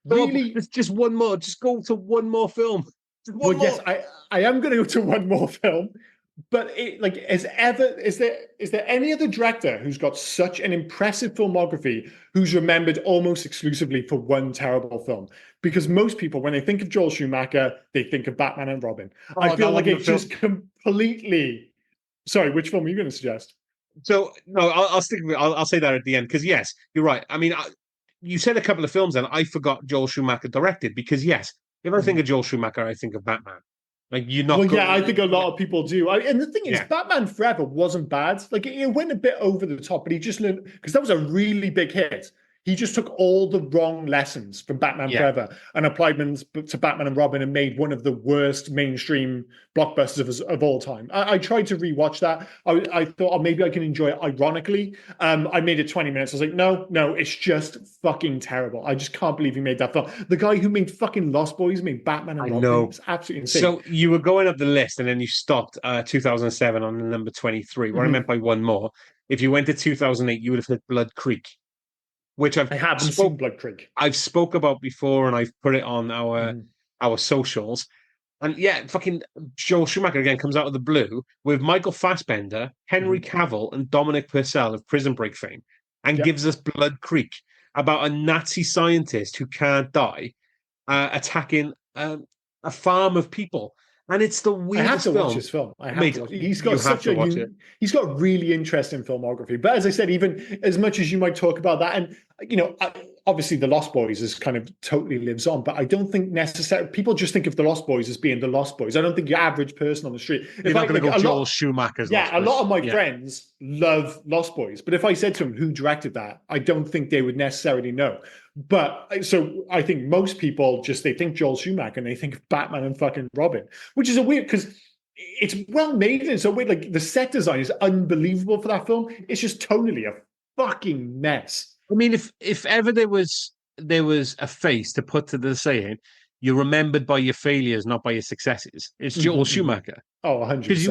really... It's just one more. Just go to one more film. Yes, I am going to go to one more film. But is there any other director who's got such an impressive filmography who's remembered almost exclusively for one terrible film? Because most people, when they think of Joel Schumacher, they think of Batman and Robin. I feel like it just completely... Sorry, which film are you going to suggest? So, no, I'll stick with... I'll say that at the end, because yes, you're right. You said a couple of films and I forgot Joel Schumacher directed, because yes, if I think of Joel Schumacher, I think of Batman. Like you're not. Well, I think a lot of people do. And the thing is, Batman Forever wasn't bad. Like it went a bit over the top, but he just learned, because that was a really big hit. He just took all the wrong lessons from Batman Yeah. Forever and applied them to Batman and Robin and made one of the worst mainstream blockbusters of all time. I tried to rewatch that. I thought, oh, maybe I can enjoy it ironically. I made it 20 minutes. I was like, no, it's just fucking terrible. I just can't believe he made that film. The guy who made fucking Lost Boys made Batman and I Robin. know. It's absolutely insane. So you were going up the list and then you stopped 2007 on the number 23. What I meant by one more, if you went to 2008, you would have hit Blood Creek, which I haven't seen Blood Creek. I've spoke about before and I've put it on our socials. And yeah, fucking Joel Schumacher again comes out of the blue with Michael Fassbender, Henry Cavill, and Dominic Purcell of Prison Break fame, and gives us Blood Creek about a Nazi scientist who can't die attacking a farm of people. And it's the weirdest film. I have to watch this film. I have to watch it. He's got a really interesting filmography. But as I said, even as much as you might talk about that, and obviously the Lost Boys is kind of totally lives on, but I don't think necessarily people just think of the Lost Boys as being the Lost Boys. I don't think your average person on the street. You're not going to go Joel Schumacher's. Yeah, a lot of my friends love Lost Boys, but if I said to them who directed that, I don't think they would necessarily know. But so I think most people they think Joel Schumacher and they think of Batman and fucking Robin, which is a weird because it's well made and so weird. Like the set design is unbelievable for that film. It's just tonally a fucking mess. I mean, if ever there was a face to put to the saying, "You're remembered by your failures, not by your successes," it's Joel Schumacher. Oh, 100%. Because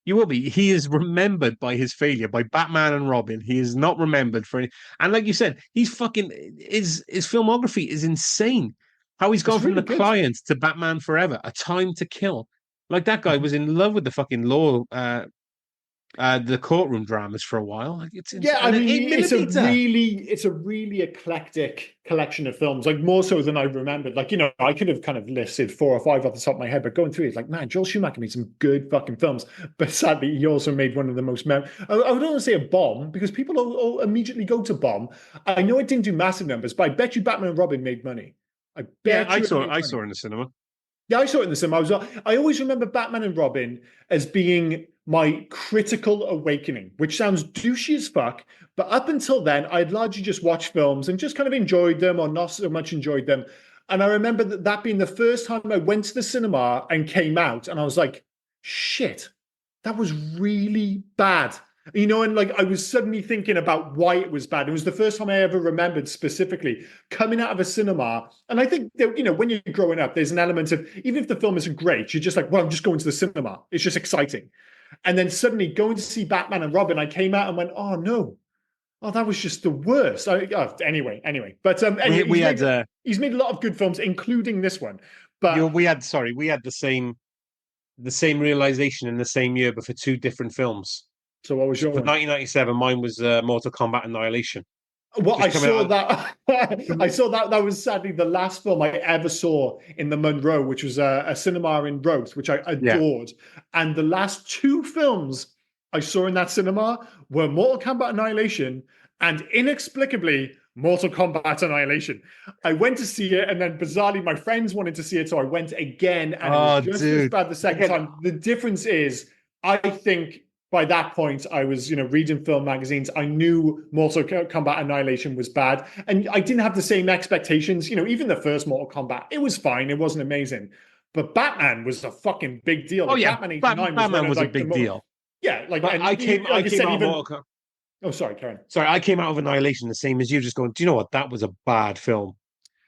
you will be. He is remembered by his failure, by Batman and Robin. He is not remembered for any. And like you said, he's fucking his filmography is insane. How he's gone from The Client to Batman Forever, A Time to Kill. Like that guy was in love with the fucking law, the courtroom dramas for a while. Like it's it's a really eclectic collection of films, like more so than I remembered. Like, I could have kind of listed 4 or 5 off the top of my head, but going through it's like, man, Joel Schumacher made some good fucking films. But sadly, he also made one of the most I would not want to say a bomb because people all immediately go to bomb. I know it didn't do massive numbers, but I bet you Batman and Robin made money. I saw it in the cinema. Yeah, I saw it in the cinema. I always remember Batman and Robin as being my critical awakening, which sounds douchey as fuck. But up until then, I'd largely just watched films and just kind of enjoyed them or not so much enjoyed them. And I remember that being the first time I went to the cinema and came out and I was like, shit, that was really bad. And like I was suddenly thinking about why it was bad. It was the first time I ever remembered specifically coming out of a cinema. And I think that, when you're growing up, there's an element of, even if the film isn't great, you're just like, well, I'm just going to the cinema. It's just exciting. And then suddenly going to see Batman and Robin, I came out and went, oh no. Oh, that was just the worst. Anyway. But he's made a lot of good films, including this one. But we had the same realization in the same year, but for 2 different films. So what was your one? 1997, mine was Mortal Kombat Annihilation. Well, I saw that. I saw that. That was sadly the last film I ever saw in the Monroe, which was a cinema in Rhodes, which I adored. Yeah. And the last 2 films I saw in that cinema were Mortal Kombat Annihilation and inexplicably Mortal Kombat Annihilation. I went to see it, and then bizarrely, my friends wanted to see it, so I went again, and it was just as bad the second time. The difference is, I think, by that point, I was, reading film magazines. I knew Mortal Kombat Annihilation was bad. And I didn't have the same expectations. Even the first Mortal Kombat, it was fine. It wasn't amazing. But Batman was a fucking big deal. Oh, yeah. Batman was a big deal. Yeah. Like, I came out of Mortal Kombat. Oh, sorry, Karen. Sorry, I came out of Annihilation the same as you, just going, do you know what? That was a bad film.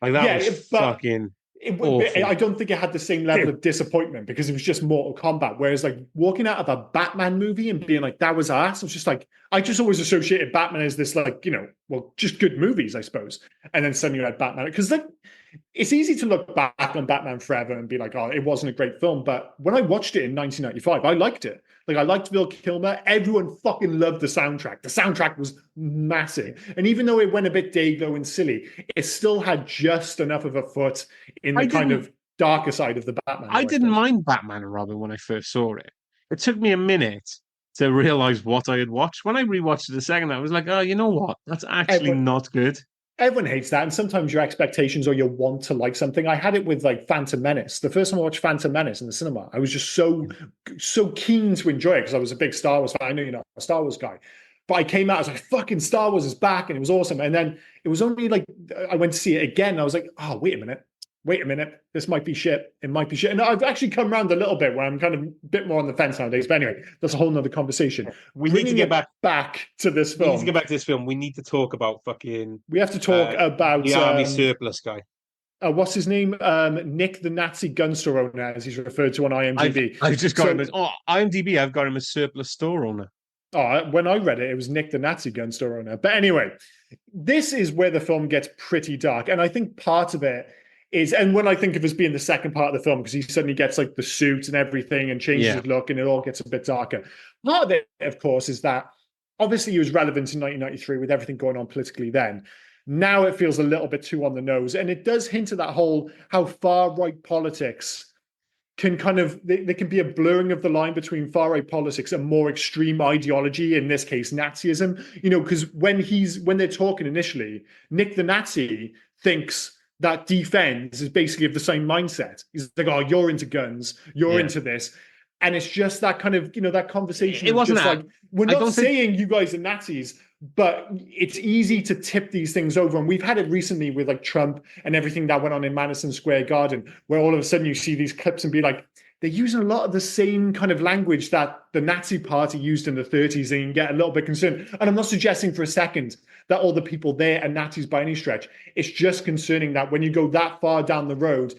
Like, that was fucking... I don't think it had the same level of disappointment because it was just Mortal Kombat. Whereas like walking out of a Batman movie and being like, that was ass. I was just like, I just always associated Batman as this like, just good movies, I suppose. And then suddenly you had Batman. Because like, it's easy to look back on Batman Forever and be like, oh, it wasn't a great film. But when I watched it in 1995, I liked it. Like, I liked Val Kilmer. Everyone fucking loved the soundtrack. The soundtrack was massive. And even though it went a bit Dago and silly, it still had just enough of a foot in the kind of darker side of the Batman. I didn't mind Batman and Robin when I first saw it. It took me a minute to realize what I had watched. When I rewatched it the second, I was like, oh, you know what? That's actually not good. Everyone hates that. And sometimes your expectations or your want to like something. I had it with like Phantom Menace. The first time I watched Phantom Menace in the cinema, I was just so keen to enjoy it because I was a big Star Wars fan. I know you're not a Star Wars guy. But I came out, I was like, fucking Star Wars is back, and it was awesome. And then it was only like I went to see it again. And I was like, oh, wait a minute, this might be shit. It might be shit. And I've actually come around a little bit where I'm kind of a bit more on the fence nowadays. But anyway, that's a whole nother conversation. We need to get back to this We film. need to get back to this film. We need to talk about fucking. We have to talk about the army surplus guy. What's his name? Nick, the Nazi gun store owner, as he's referred to on IMDb. I've just got him as IMDb. I've got him as surplus store owner. Oh, when I read it, it was Nick, the Nazi gun store owner. But anyway, this is where the film gets pretty dark, and I think part of it is, and when I think of as being the second part of the film, because he suddenly gets like the suit and everything and changes his look, and it all gets a bit darker. Part of it, of course, is that obviously he was relevant in 1993 with everything going on politically then. Now it feels a little bit too on the nose, and it does hint at that whole how far-right politics can kind of, there can be a blurring of the line between far-right politics and more extreme ideology, in this case Nazism, because when they're talking initially, Nick the Nazi thinks that defense is basically of the same mindset. He's like, oh, you're into guns, you're into this. And it's just that kind of, that conversation. It wasn't just that. Like, we're not saying you guys are Nazis, but it's easy to tip these things over. And we've had it recently with like Trump and everything that went on in Madison Square Garden, where all of a sudden you see these clips and be like, they're using a lot of the same kind of language that the Nazi party used in the 30s, and you can get a little bit concerned. And I'm not suggesting for a second that all the people there are Nazis by any stretch. It's just concerning that when you go that far down the road,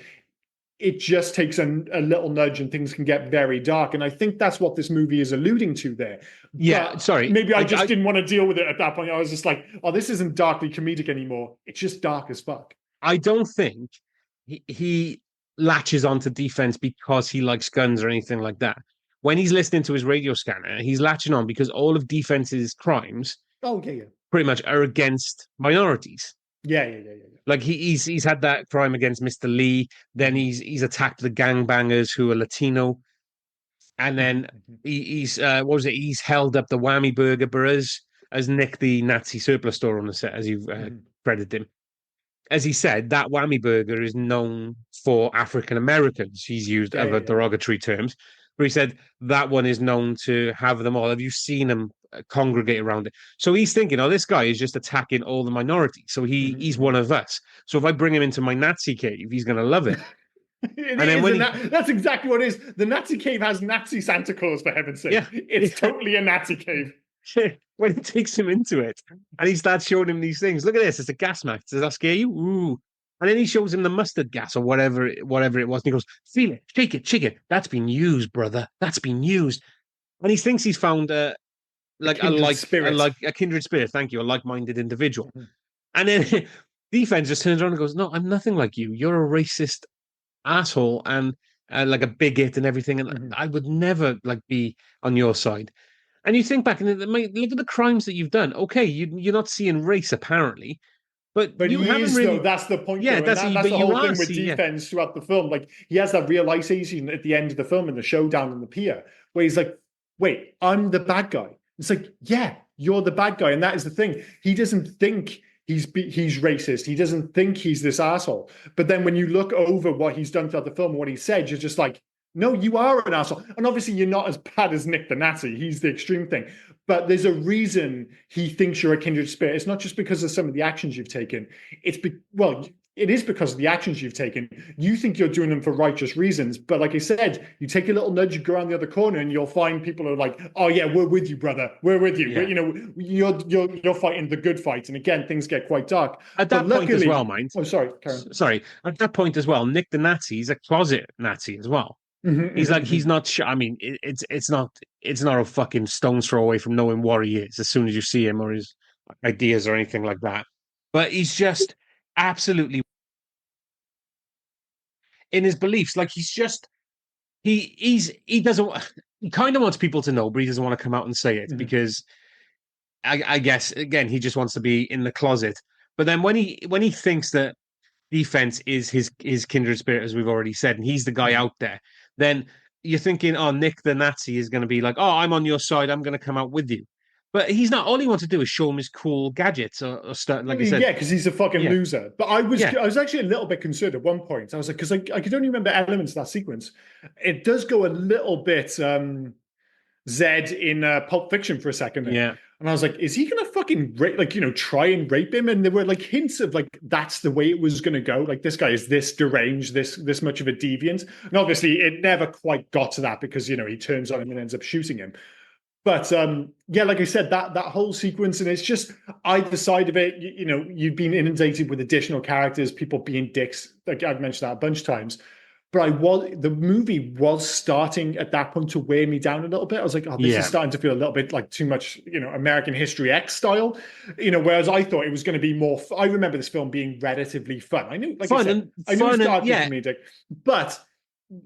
it just takes a little nudge and things can get very dark. And I think that's what this movie is alluding to there. Yeah, but sorry. Maybe I just didn't want to deal with it at that point. I was just like, oh, this isn't darkly comedic anymore. It's just dark as fuck. I don't think he latches onto defense because he likes guns or anything like that. When he's listening to his radio scanner, he's latching on because all of defense's crimes pretty much are against minorities. Yeah. Like he's had that crime against Mr. Lee. Then he's attacked the gangbangers who are Latino, and then he's he's held up the Whammy Burger Bros as Nick the Nazi surplus store on the set, as you've credited him. As he said, that Whammy Burger is known for African Americans. He's used other derogatory terms, but he said that one is known to have them all. Have you seen them congregate around it? So he's thinking, oh, this guy is just attacking all the minorities. So he's one of us. So if I bring him into my Nazi cave, he's going to love it. That's exactly what it is. The Nazi cave has Nazi Santa Claus, for heaven's sake. Yeah. It's totally a Nazi cave. When he takes him into it and he starts showing him these things, look at this, it's a gas mask. Does that scare you? Ooh. And then he shows him the mustard gas or whatever it was. And he goes, feel it, shake it. That's been used, brother. That's been used. And he thinks he's found a kindred spirit. Thank you. A like-minded individual. Mm-hmm. And then defense just turns around and goes, no, I'm nothing like you. You're a racist asshole and like a bigot and everything. And I would never be on your side. And you think back and look at the crimes that you've done. Okay, you're not seeing race apparently, but you haven't really. Though, that's the point. Yeah, that's the whole thing with defense throughout the film. Like he has that realization at the end of the film in the showdown on the pier, where he's like, "Wait, I'm the bad guy." It's like, yeah, you're the bad guy, and that is the thing. He doesn't think he's racist. He doesn't think he's this asshole. But then when you look over what he's done throughout the film and what he said, you're just like, no, you are an asshole. And obviously you're not as bad as Nick the Nazi. He's the extreme thing. But there's a reason he thinks you're a kindred spirit. It's not just because of some of the actions you've taken. It is because of the actions you've taken. You think you're doing them for righteous reasons. But like I said, you take a little nudge, you go around the other corner and you'll find people are like, oh yeah, we're with you, brother. We're with you. Yeah. You're fighting the good fight. And again, things get quite dark. At that point as well, mind. Oh, sorry, Karen. Sorry. At that point as well, Nick the Nazi is a closet Nazi as well. He's like, he's not. I mean, it's not a fucking stone's throw away from knowing what he is as soon as you see him or his ideas or anything like that. But he's just absolutely in his beliefs. Like he kind of wants people to know, but he doesn't want to come out and say it because I guess again he just wants to be in the closet. But then when he thinks that defense is his kindred spirit, as we've already said, and he's the guy out there, then you're thinking, oh, Nick the Nazi is going to be like, oh, I'm on your side, I'm going to come out with you. But he's not. All he wants to do is show him his cool gadgets or stuff. Like I said, yeah, because he's a fucking loser. But I was actually a little bit concerned at one point. I was like, because I could only remember elements of that sequence. It does go a little bit Zed in Pulp Fiction for a second there. Yeah. And I was like, is he gonna fucking rape, like, try and rape him? And there were like hints of like that's the way it was gonna go. Like this guy is this deranged, this much of a deviant. And obviously it never quite got to that because he turns on him and ends up shooting him. But yeah, like I said, that whole sequence, and it's just either side of it, you've been inundated with additional characters, people being dicks. Like I've mentioned that a bunch of times. But the movie was starting at that point to wear me down a little bit. I was like, oh, this is starting to feel a little bit like too much, American History X style. Whereas I thought it was going to be more. I remember this film being relatively fun. I knew, like I said, I knew it started comedic, but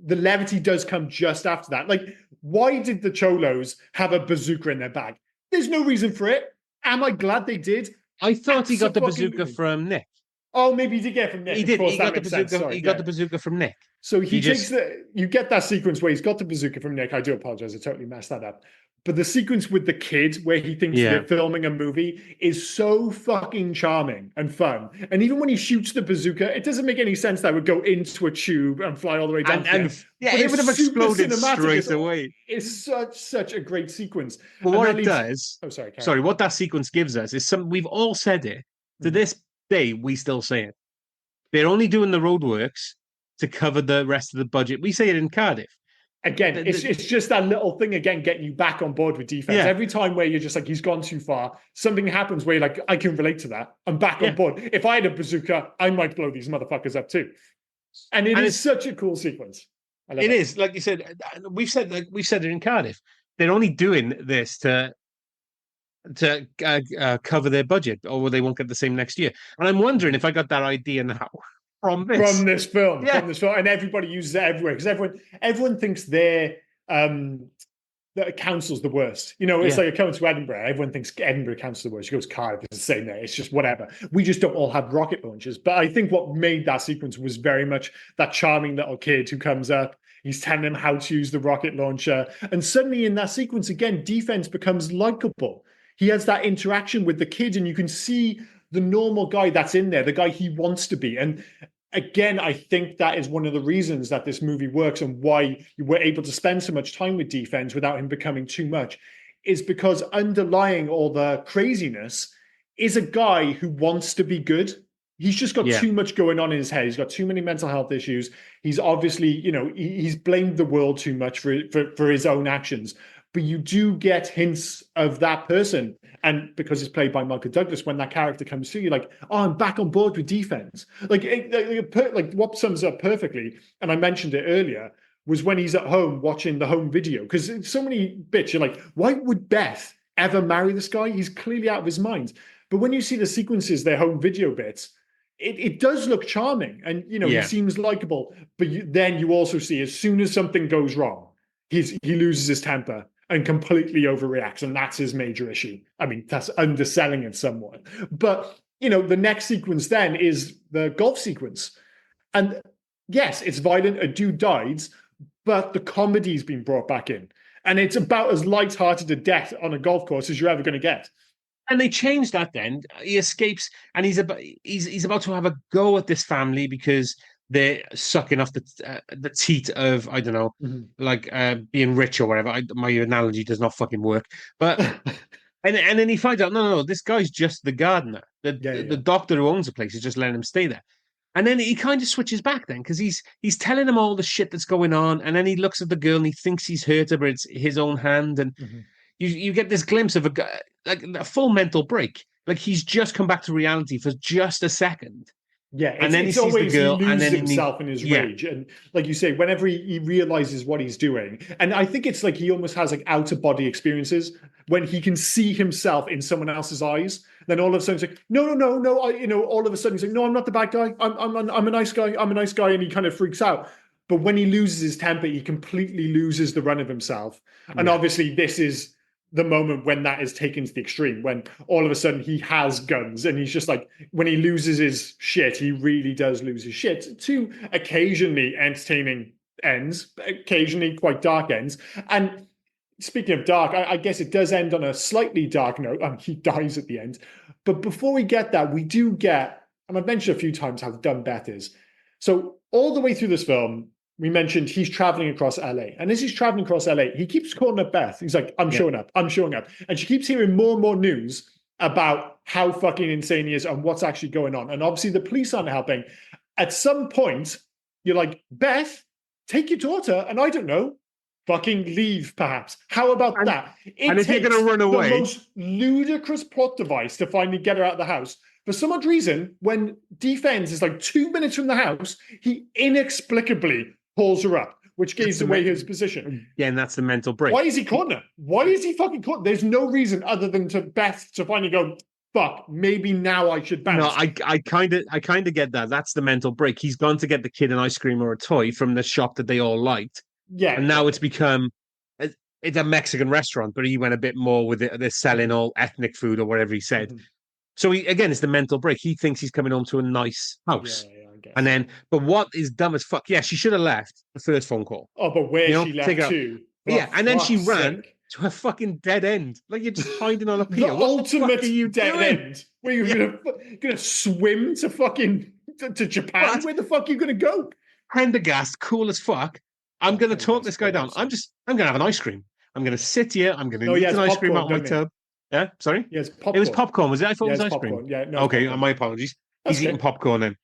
the levity does come just after that. Like, why did the Cholos have a bazooka in their bag? There's no reason for it. Am I glad they did? I thought he got the bazooka from Nick. Oh, maybe he did get it from Nick. He did. He got the bazooka. He got the bazooka from Nick. So he takes you get that sequence where he's got the bazooka from Nick. I do apologize. I totally messed that up. But the sequence with the kid where he thinks they're filming a movie is so fucking charming and fun. And even when he shoots the bazooka, it doesn't make any sense that would go into a tube and fly all the way down. It would have exploded straight away. It's such a great sequence. But what it does... Oh, sorry. Sorry, what that sequence gives us is we've all said it. To this day, we still say it. They're only doing the roadworks to cover the rest of the budget. We say it in Cardiff. Again, it's just that little thing again, getting you back on board with defense. Every time where you're just like, he's gone too far, something happens where you're like, I can relate to that. I'm back on board. If I had a bazooka, I might blow these motherfuckers up too. And it is such a cool sequence. It is, like you said, we've said it in Cardiff. They're only doing this to cover their budget, or they won't get the same next year. And I'm wondering if I got that idea now from this film, and everybody uses it everywhere because everyone thinks their council's the worst. It's like a coming to Edinburgh. Everyone thinks Edinburgh council's the worst. You go to Cardiff, it's the same there. It's just whatever. We just don't all have rocket launchers. But I think what made that sequence was very much that charming little kid who comes up. He's telling him how to use the rocket launcher, and suddenly in that sequence again, defense becomes likable. He has that interaction with the kid, and you can see the normal guy that's in there, the guy he wants to be. And again, I think that is one of the reasons that this movie works and why you were able to spend so much time with defense without him becoming too much, is because underlying all the craziness is a guy who wants to be good. He's just got too much going on in his head. He's got too many mental health issues. He's obviously, he's blamed the world too much for his own actions. But you do get hints of that person. And because it's played by Michael Douglas, when that character comes through, you're like, oh, I'm back on board with defense. Like what sums up perfectly, and I mentioned it earlier, was when he's at home watching the home video. Because so many bits, you're like, why would Beth ever marry this guy? He's clearly out of his mind. But when you see the sequences, their home video bits, it does look charming. And, he seems likable. But then you also see as soon as something goes wrong, he loses his temper and completely overreacts, and that's his major issue. I mean, that's underselling it somewhat. But, the next sequence then is the golf sequence. And yes, it's violent, a dude dies, but the comedy's been brought back in. And it's about as light-hearted a death on a golf course as you're ever going to get. And they changed that then. He escapes, and he's about to have a go at this family because they're sucking off the teat of, I don't know, like being rich or whatever. My analogy does not fucking work. But and then he finds out, no, this guy's just the gardener. The doctor who owns the place is just letting him stay there. And then he kind of switches back then because he's telling him all the shit that's going on. And then he looks at the girl and he thinks he's hurt her, but it's his own hand. And you get this glimpse of a guy, like a full mental break. Like he's just come back to reality for just a second. Yeah, and then he sees the girl, he loses himself in his rage, and like you say, whenever he realizes what he's doing, and I think it's like he almost has like out of body experiences when he can see himself in someone else's eyes. Then all of a sudden, he's like, no, all of a sudden he's like, no, I'm not the bad guy. I'm a nice guy. I'm a nice guy, and he kind of freaks out. But when he loses his temper, he completely loses the run of himself, and obviously this is the moment when that is taken to the extreme, when all of a sudden he has guns and he's just like, when he loses his shit, he really does lose his shit, to occasionally entertaining ends, occasionally quite dark ends. And speaking of dark, I guess it does end on a slightly dark note. He dies at the end. But before we get that, we do get, and I've mentioned a few times how dumb Beth is. So all the way through this film, we mentioned he's traveling across LA. And as he's traveling across LA, he keeps calling up Beth. He's like, I'm showing up. I'm showing up. And she keeps hearing more and more news about how fucking insane he is and what's actually going on. And obviously the police aren't helping. At some point, you're like, Beth, take your daughter, and I don't know, fucking leave, perhaps. How about that? And if you're going to run away, the most ludicrous plot device to finally get her out of the house. For some odd reason, when defense is like 2 minutes from the house, he inexplicably pulls her up, which gives away his position. Yeah, and that's the mental break. Why is he calling her? Why is he fucking calling? There's no reason other than to Beth to finally go, fuck, maybe now I should bounce. No, I kind of get that. That's the mental break. He's gone to get the kid an ice cream or a toy from the shop that they all liked. Yeah. And now it's become, it's a Mexican restaurant, but he went a bit more with it. They're selling all ethnic food or whatever he said. Mm-hmm. So again, it's the mental break. He thinks he's coming home to a nice house. Yeah, and then, but what is dumb as fuck? Yeah, she should have left the first phone call. Oh, but where she left to? Yeah, and then she ran to a fucking dead end. Like you're just hiding on a pier. The ultimate dead end. Where you're gonna swim to fucking to Japan? What? Where the fuck are you gonna go? Prendergast, cool as fuck. I'm gonna talk this guy down. I'm gonna have an ice cream. I'm gonna sit here. I'm gonna eat an ice cream out my tub. Yeah, sorry? Yes, popcorn. It was popcorn, was it? I thought it was ice popcorn. cream. Yeah, no. Okay, my apologies. He's eating popcorn then.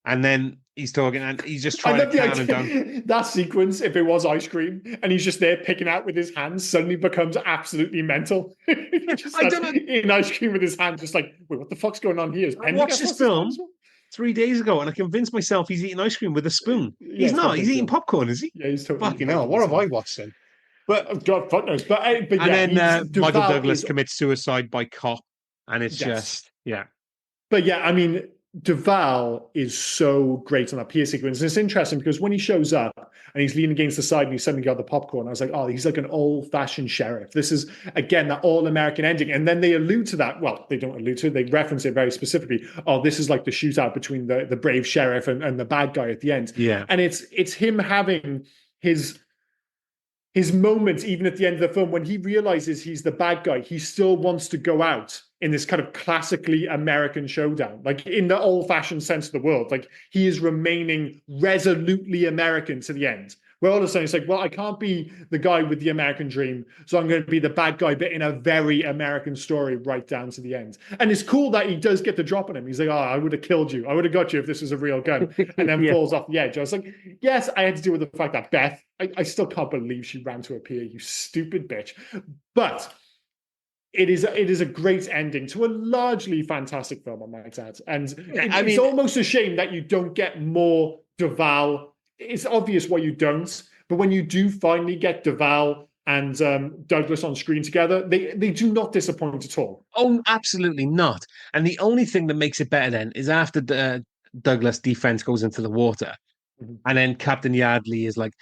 And then he's talking and he's just trying to calm him down. That sequence, if it was ice cream and he's just there picking out with his hands, suddenly becomes absolutely mental. I don't know. Eating ice cream with his hands, just like, wait, what the fuck's going on here? I watched this film 3 days ago and I convinced myself he's eating ice cream with a spoon. He's not. He's eating popcorn, is he? Yeah, he's totally fucking hell. What have I watched then? But God, fuck knows. But and then Michael Douglas commits suicide by cop, and it's just But yeah, I mean, Duvall is so great on that pier sequence. And it's interesting because when he shows up and he's leaning against the side and he's suddenly got the popcorn, I was like, oh, he's like an old-fashioned sheriff. This is again that all-American ending. And then they allude to that. Well, they don't allude to it. They reference it very specifically. Oh, this is like the shootout between the brave sheriff and the bad guy at the end. Yeah, and it's him having his moments, even at the end of the film, when he realizes he's the bad guy, he still wants to go out in this kind of classically American showdown, like in the old-fashioned sense of the word. Like he is remaining resolutely American to the end. Where all of a sudden it's like, well, I can't be the guy with the American dream, so I'm going to be the bad guy, but in a very American story right down to the end. And it's cool that he does get the drop on him. He's like, oh, I would have killed you. I would have got you if this was a real gun. And then falls off the edge. I was like, yes, I had to deal with the fact that Beth, I still can't believe she ran to a pier, you stupid bitch. But it is a great ending to a largely fantastic film, I might add. And it's almost a shame that you don't get more Duvall. It's obvious why you don't, but when you do finally get Duvall and Douglas on screen together, they do not disappoint at all. Oh, absolutely not. And the only thing that makes it better then is after the Douglas defense goes into the water, and then Captain Yardley is like,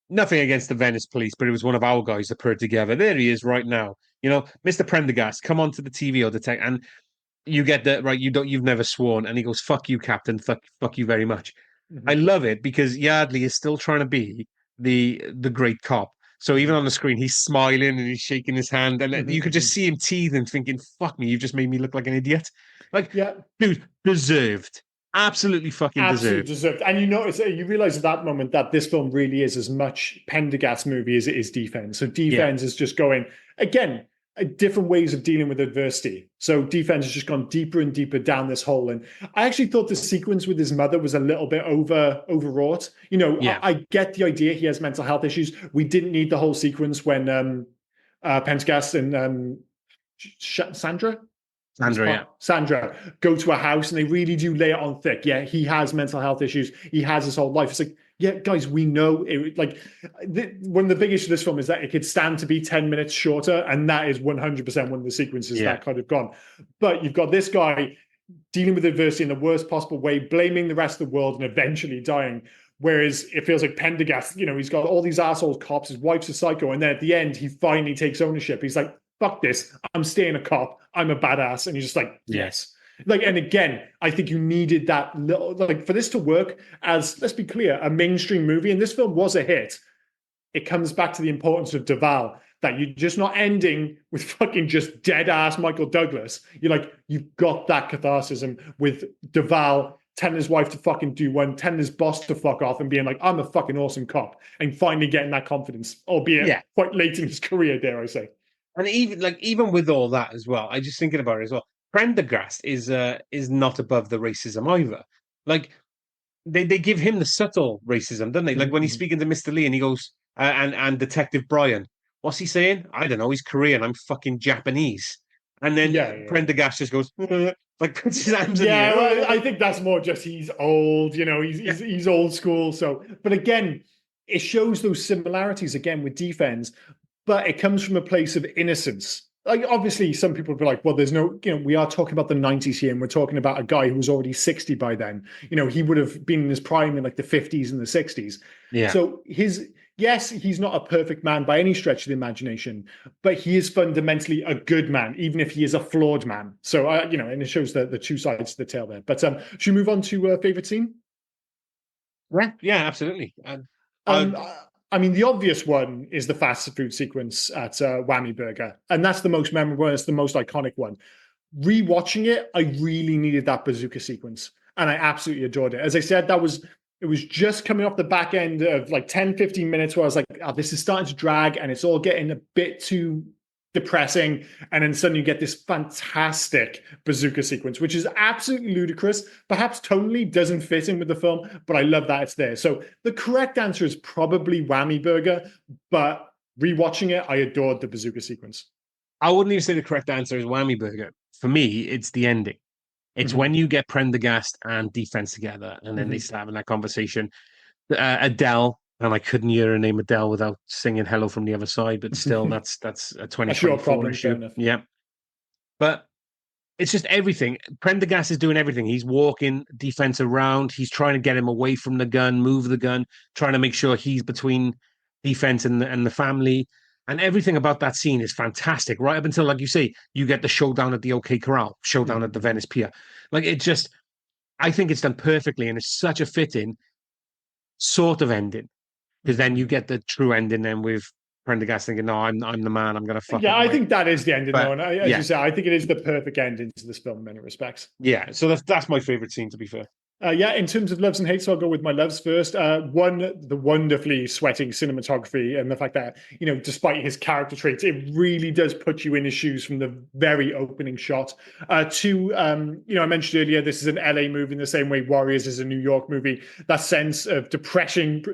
nothing against the Venice police, but it was one of our guys that put it together. There he is right now. You know, Mr. Prendergast, come onto the TV or the tech, and you get that right. You've never sworn, and he goes, "Fuck you, Captain. Fuck you very much." Mm-hmm. I love it because Yardley is still trying to be the great cop. So even on the screen, he's smiling and he's shaking his hand, and you could just see him teething, thinking, "Fuck me, you've just made me look like an idiot." Like, dude, deserved. Absolutely fucking deserved. And you realize at that moment that this film really is as much Pendergast's movie as it is Defense. So Defense is just going, again, different ways of dealing with adversity. So Defense has just gone deeper and deeper down this hole. And I actually thought the sequence with his mother was a little bit overwrought. You know, I get the idea he has mental health issues. We didn't need the whole sequence when Pendergast and Sandra go to a house and they really do lay it on thick. Yeah, he has mental health issues. He has his whole life. It's like, yeah, guys, we know it. Like, one of the big issues of this film is that it could stand to be 10 minutes shorter, and that is 100% one of the sequences that kind of gone. But you've got this guy dealing with adversity in the worst possible way, blaming the rest of the world, and eventually dying. Whereas it feels like Pendergast, you know, he's got all these asshole cops. His wife's a psycho, and then at the end, he finally takes ownership. He's like, fuck this, I'm staying a cop, I'm a badass. And you're just like, yes. Like, and again, I think you needed that little, like, for this to work as, let's be clear, a mainstream movie, and this film was a hit. It comes back to the importance of Duvall, that you're just not ending with fucking just dead ass Michael Douglas. You're like, you've got that catharsis with Duvall telling his wife to fucking do one, telling his boss to fuck off, and being like, I'm a fucking awesome cop, and finally getting that confidence, albeit quite late in his career, dare I say. And even with all that as well, I just thinking about it as well. Prendergast is not above the racism either. Like they give him the subtle racism, don't they? Like when he's speaking to Mr. Lee and he goes and Detective Brian, what's he saying? I don't know. He's Korean. I'm fucking Japanese. And then Prendergast just goes like puts his hands in the air. Well, I think that's more just he's old. He's old school. So, but again, it shows those similarities again with defense, but it comes from a place of innocence. Like, obviously, some people will be like, well, there's no, we are talking about the 90s here, and we're talking about a guy who was already 60 by then. He would have been in his prime in like the 50s and the 60s. Yeah. So yes, he's not a perfect man by any stretch of the imagination, but he is fundamentally a good man, even if he is a flawed man. So, and it shows the two sides to the tale there. But should we move on to favorite scene? Yeah, absolutely. I mean, the obvious one is the fast food sequence at Whammy Burger, and that's the most memorable. It's the most iconic one. Rewatching it, I really needed that bazooka sequence, and I absolutely adored it. As I said, it was just coming off the back end of like 10, 15 minutes where I was like, oh, this is starting to drag, and it's all getting a bit too depressing, and then suddenly you get this fantastic bazooka sequence, which is absolutely ludicrous. Perhaps tonally doesn't fit in with the film, but I love that it's there. So the correct answer is probably Whammy Burger, but rewatching it, I adored the bazooka sequence. I wouldn't even say the correct answer is Whammy Burger. For me, it's the ending. It's when you get Prendergast and Defense together, and then they start having that conversation. Adele, and I couldn't hear her name Adele without singing "Hello from the Other Side," but still, that's a 2024 issue. Yeah, but it's just everything. Prendergast is doing everything. He's walking Defense around. He's trying to get him away from the gun, move the gun, trying to make sure he's between Defense and the family. And everything about that scene is fantastic, right up until, like you say, you get the showdown at the OK Corral, showdown at the Venice Pier. Like, I think it's done perfectly, and it's such a fitting sort of ending. Because then you get the true ending then with Prendergast thinking, no, I'm the man, I'm going to fuck. Yeah, I think that is the ending, though. And as you say, I think it is the perfect ending to this film in many respects. Yeah, so that's my favorite scene, to be fair. In terms of loves and hates, I'll go with my loves first. One, the wonderfully sweating cinematography and the fact that, despite his character traits, it really does put you in his shoes from the very opening shot. Two, I mentioned earlier, this is an LA movie in the same way Warriors is a New York movie. That sense of depressing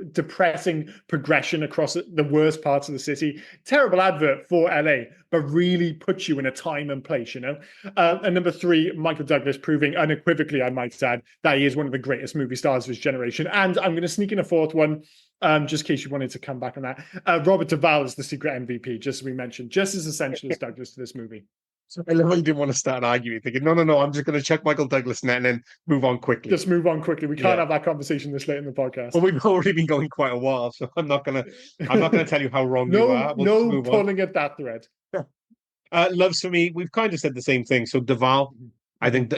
progression across the worst parts of the city. Terrible advert for LA, but really puts you in a time and place, And number three, Michael Douglas proving unequivocally, I might add, that he is one of the greatest movie stars of his generation. And I'm going to sneak in a fourth one, just in case you wanted to come back on that. Robert Duvall is the secret MVP, just as we mentioned, just as essential as Douglas to this movie. So I love how you didn't want to start arguing, thinking, no, I'm just going to check Michael Douglas and then move on quickly. Just move on quickly. We can't have that conversation this late in the podcast. Well, we've already been going quite a while, so I'm not going to tell you how wrong you are. No pulling at that thread. Loves for me, we've kind of said the same thing. So Duvall, I think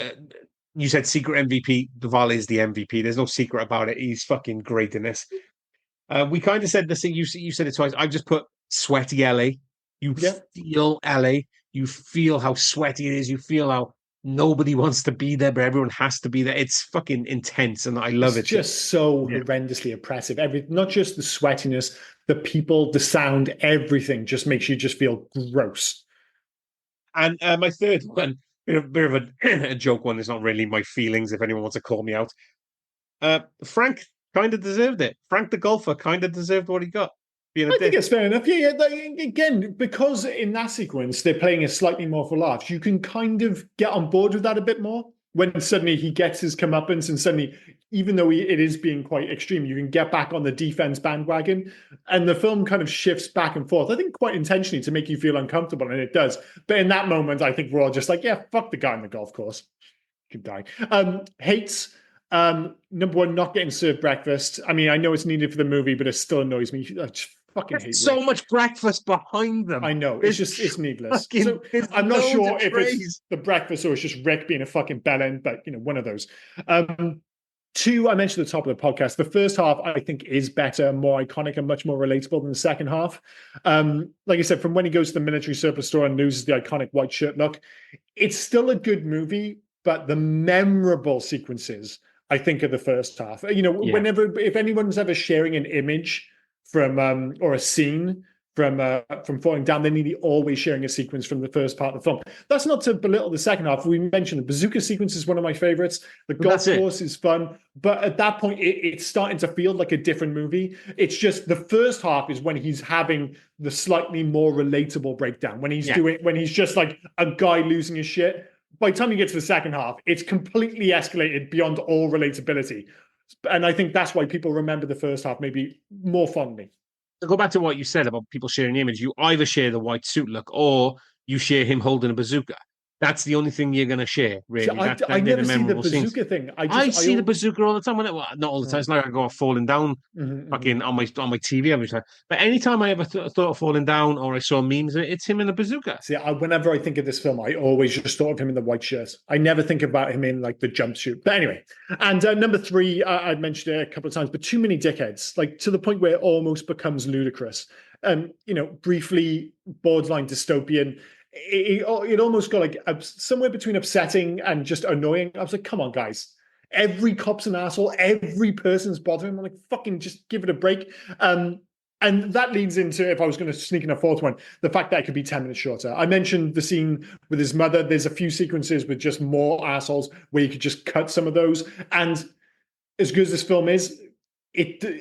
you said secret MVP. Duvall is the MVP. There's no secret about it. He's fucking great in this. We kind of said the thing. You said it twice. I've just put sweaty LA. You feel LA. You feel how sweaty it is. You feel how nobody wants to be there, but everyone has to be there. It's fucking intense, and I love it. It's just so horrendously oppressive. Not just the sweatiness, the people, the sound, everything just makes you just feel gross. And my third one, a bit of a joke one. It's not really my feelings, if anyone wants to call me out. Frank kind of deserved it. Frank the golfer kind of deserved what he got. I think it's fair enough. Yeah. Again, because in that sequence, they're playing it slightly more for laughs, you can kind of get on board with that a bit more. When suddenly he gets his comeuppance and suddenly, even though it is being quite extreme, you can get back on the defense bandwagon. And the film kind of shifts back and forth, I think quite intentionally to make you feel uncomfortable, and it does. But in that moment, I think we're all just like, yeah, fuck the guy on the golf course. Could die. Hates, number one, not getting served breakfast. I mean, I know it's needed for the movie, but it still annoys me. I just fucking hate so much breakfast behind them. I know. It's needless. So I'm not sure if it's the breakfast or it's just Rick being a fucking bellend, but one of those. Two, I mentioned at the top of the podcast, the first half I think is better, more iconic, and much more relatable than the second half. Like I said, from when he goes to the military surplus store and loses the iconic white shirt look, it's still a good movie, but the memorable sequences I think of the first half. You know, Yeah, if anyone's ever sharing an image from or a scene from Falling Down, they're nearly always sharing a sequence from the first part of the film. That's not to belittle the second half. We mentioned the bazooka sequence is one of my favorites. The golf that's it. course is fun, but at that point, it's starting to feel like a different movie. It's just the first half is when he's having the slightly more relatable breakdown, Yeah. when he's just like a guy losing his shit. By the time you get to the second half, it's completely escalated beyond all relatability. And I think that's why people remember the first half maybe more fondly. To go back to what you said about people sharing the image, you either share the white suit look or you share him holding a bazooka. That's the only thing you're going to share, See, really. I They're the never see the memorable scenes. bazooka thing. I see the bazooka all the time. Well, not all the time. It's not like I go off falling down fucking on my TV every time. But anytime I ever thought of falling down or I saw memes, it's him in a bazooka. See, whenever I think of this film, I always just thought of him in the white shirt. I never think about him in like the jumpsuit. But anyway, and number three, I've mentioned it a couple of times, but Too Many Dickheads, like to the point where it almost becomes ludicrous. You know, briefly borderline dystopian. It almost got like somewhere between upsetting and just annoying. I was like, come on, guys. Every cop's an asshole. Every person's bothering. I'm like, fucking just give it a break. And that leads into, if I was going to sneak in a fourth one, the fact that it could be 10 minutes shorter. I mentioned the scene with his mother. There's a few sequences with just more assholes where you could just cut some of those. And as good as this film is,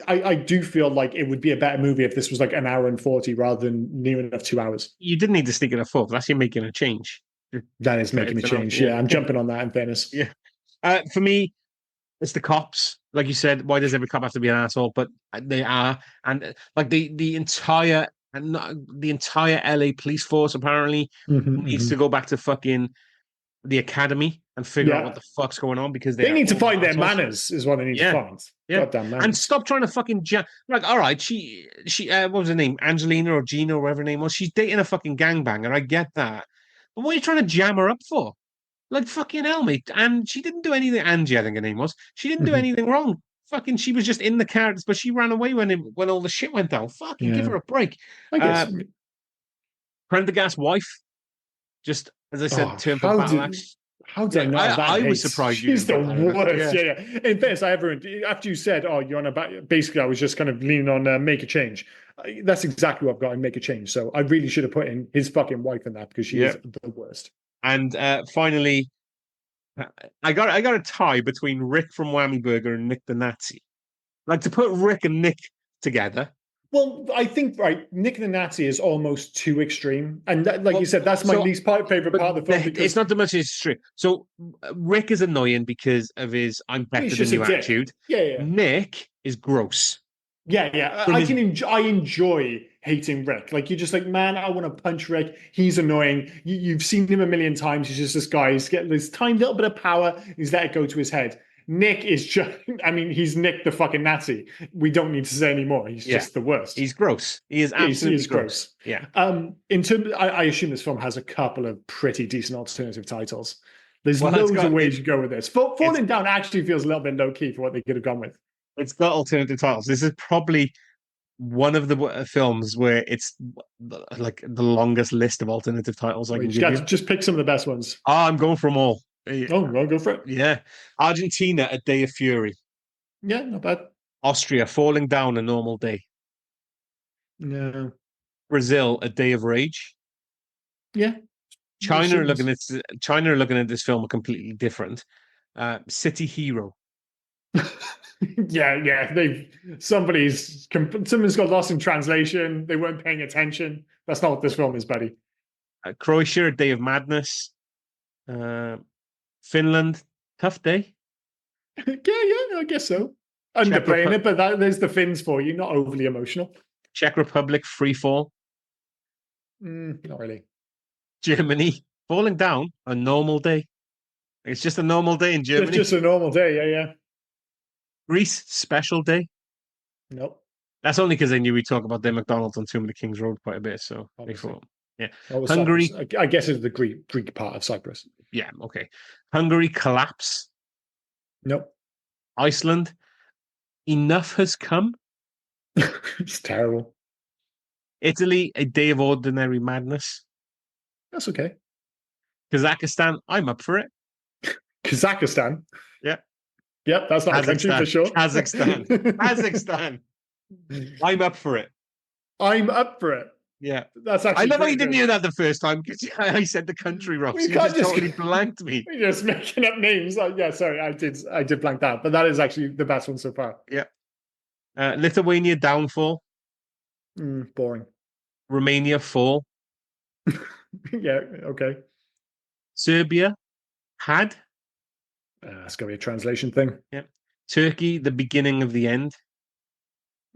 I do feel like it would be a better movie if this was like an hour and 40 rather than near enough 2 hours. You didn't need to sneak in a fourth. That's you making a change. That is making a change. Yeah, I'm jumping on that in fairness. Yeah. For me, it's the cops. Like you said, why does every cop have to be an asshole? But they are, and like the entire LA police force apparently needs to go back to fucking the academy and figure out what the fuck's going on because they need to find their assholes. manners is what they need to find. Yeah, goddamn manners. And stop trying to fucking like. All right, she what was her name? Angelina or Gina or whatever her name was. She's dating a fucking gangbanger. I get that, but what are you trying to jam her up for? Like fucking hell, mate. And she didn't do anything. Angie, I think her name was. She didn't do anything wrong. Fucking, she was just in the carrots, but she ran away when all the shit went down. Fucking give her a break. I guess. Prendergast's wife, just as I said, turned for battle axe. How did I know that? I was surprised. She's the worst. Yeah. In fairness, after you said, "Oh, you're on about," basically, I was just kind of leaning on Make a Change. That's exactly what I've got in Make a Change. So I really should have put in his fucking wife in that because she is the worst. And finally, I got a tie between Rick from Whammy Burger and Nick the Nazi. Like to put Rick and Nick together. Well, I think Nick the Nazi is almost too extreme, and you said, that's my least favorite part of the film. Because it's not the much as extreme. So Rick is annoying because of his "I'm better than you" attitude. Yeah. Nick is gross. Yeah. I enjoy hating Rick. Like you're just like, man, I want to punch Rick. He's annoying. You've seen him a million times. He's just this guy. He's getting this tiny little bit of power. He's let it go to his head. Nick is just, he's Nick the fucking Nazi. We don't need to say anymore. He's just the worst. He's gross. He is absolutely gross. Yeah. In terms, I assume this film has a couple of pretty decent alternative titles. There's loads of ways you go with this. Falling Down actually feels a little bit low key for what they could have gone with. It's got alternative titles. This is probably one of the films where it's like the longest list of alternative titles I can give you. Just pick some of the best ones. Oh, I'm going for them all. Oh, well, go for it. Yeah. Argentina, A Day of Fury. Yeah, not bad. Austria, Falling Down, A Normal Day. No. Brazil, A Day of Rage. Yeah. China are looking at this film completely different. City Hero. Yeah. Someone's got lost in translation. They weren't paying attention. That's not what this film is, buddy. Croatia, A Day of Madness. Finland, Tough Day. Yeah, I guess so. Underplaying it, but there's the Finns for you. Not overly emotional. Czech Republic, Free Fall. Not really. Germany, Falling Down, A Normal Day. It's just a normal day in Germany. It's just a normal day, yeah. Greece, Special Day. Nope. That's only because they knew we talk about their McDonald's on Tomb of the King's Road quite a bit. So they thought, Hungary. Cyprus. I guess it's the Greek part of Cyprus. Yeah, okay. Hungary, Collapse. Nope. Iceland, Enough Has Come. It's terrible. Italy, A Day of Ordinary Madness. That's okay. Kazakhstan, I'm up for it. Kazakhstan? Yeah. Yep, that's not a country for sure. Kazakhstan. Kazakhstan. I'm up for it. I'm up for it. Yeah. That's actually I love how you pretty didn't good. hear that the first time because I said the country wrong. We So you can't just just- totally blanked me. You're just making up names. Yeah, sorry, I did blank that, but that is actually the best one so far. Yeah. Lithuania downfall. Boring. Romania fall. Yeah, okay. Serbia had. It's got to be a translation thing. Yep. Turkey, the beginning of the end.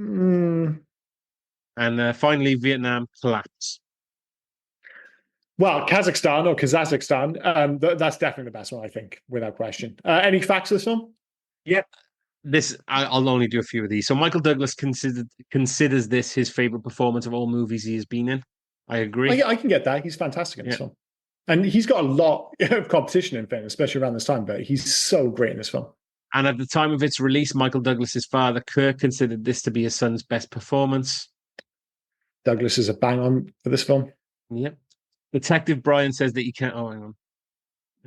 Mm. And finally, Vietnam collapse. Well, Kazakhstan or Kazakhstan, that's definitely the best one, I think, without question. Any facts of this film? Yep. I'll only do a few of these. So Michael Douglas considers this his favorite performance of all movies he has been in. I agree. I can get that. He's fantastic in this film. And he's got a lot of competition in film, especially around this time, but he's so great in this film. And at the time of its release, Michael Douglas's father, Kirk, considered this to be his son's best performance. Douglas is a bang on for this film. Yep. Detective Brian says that he can't. Oh, hang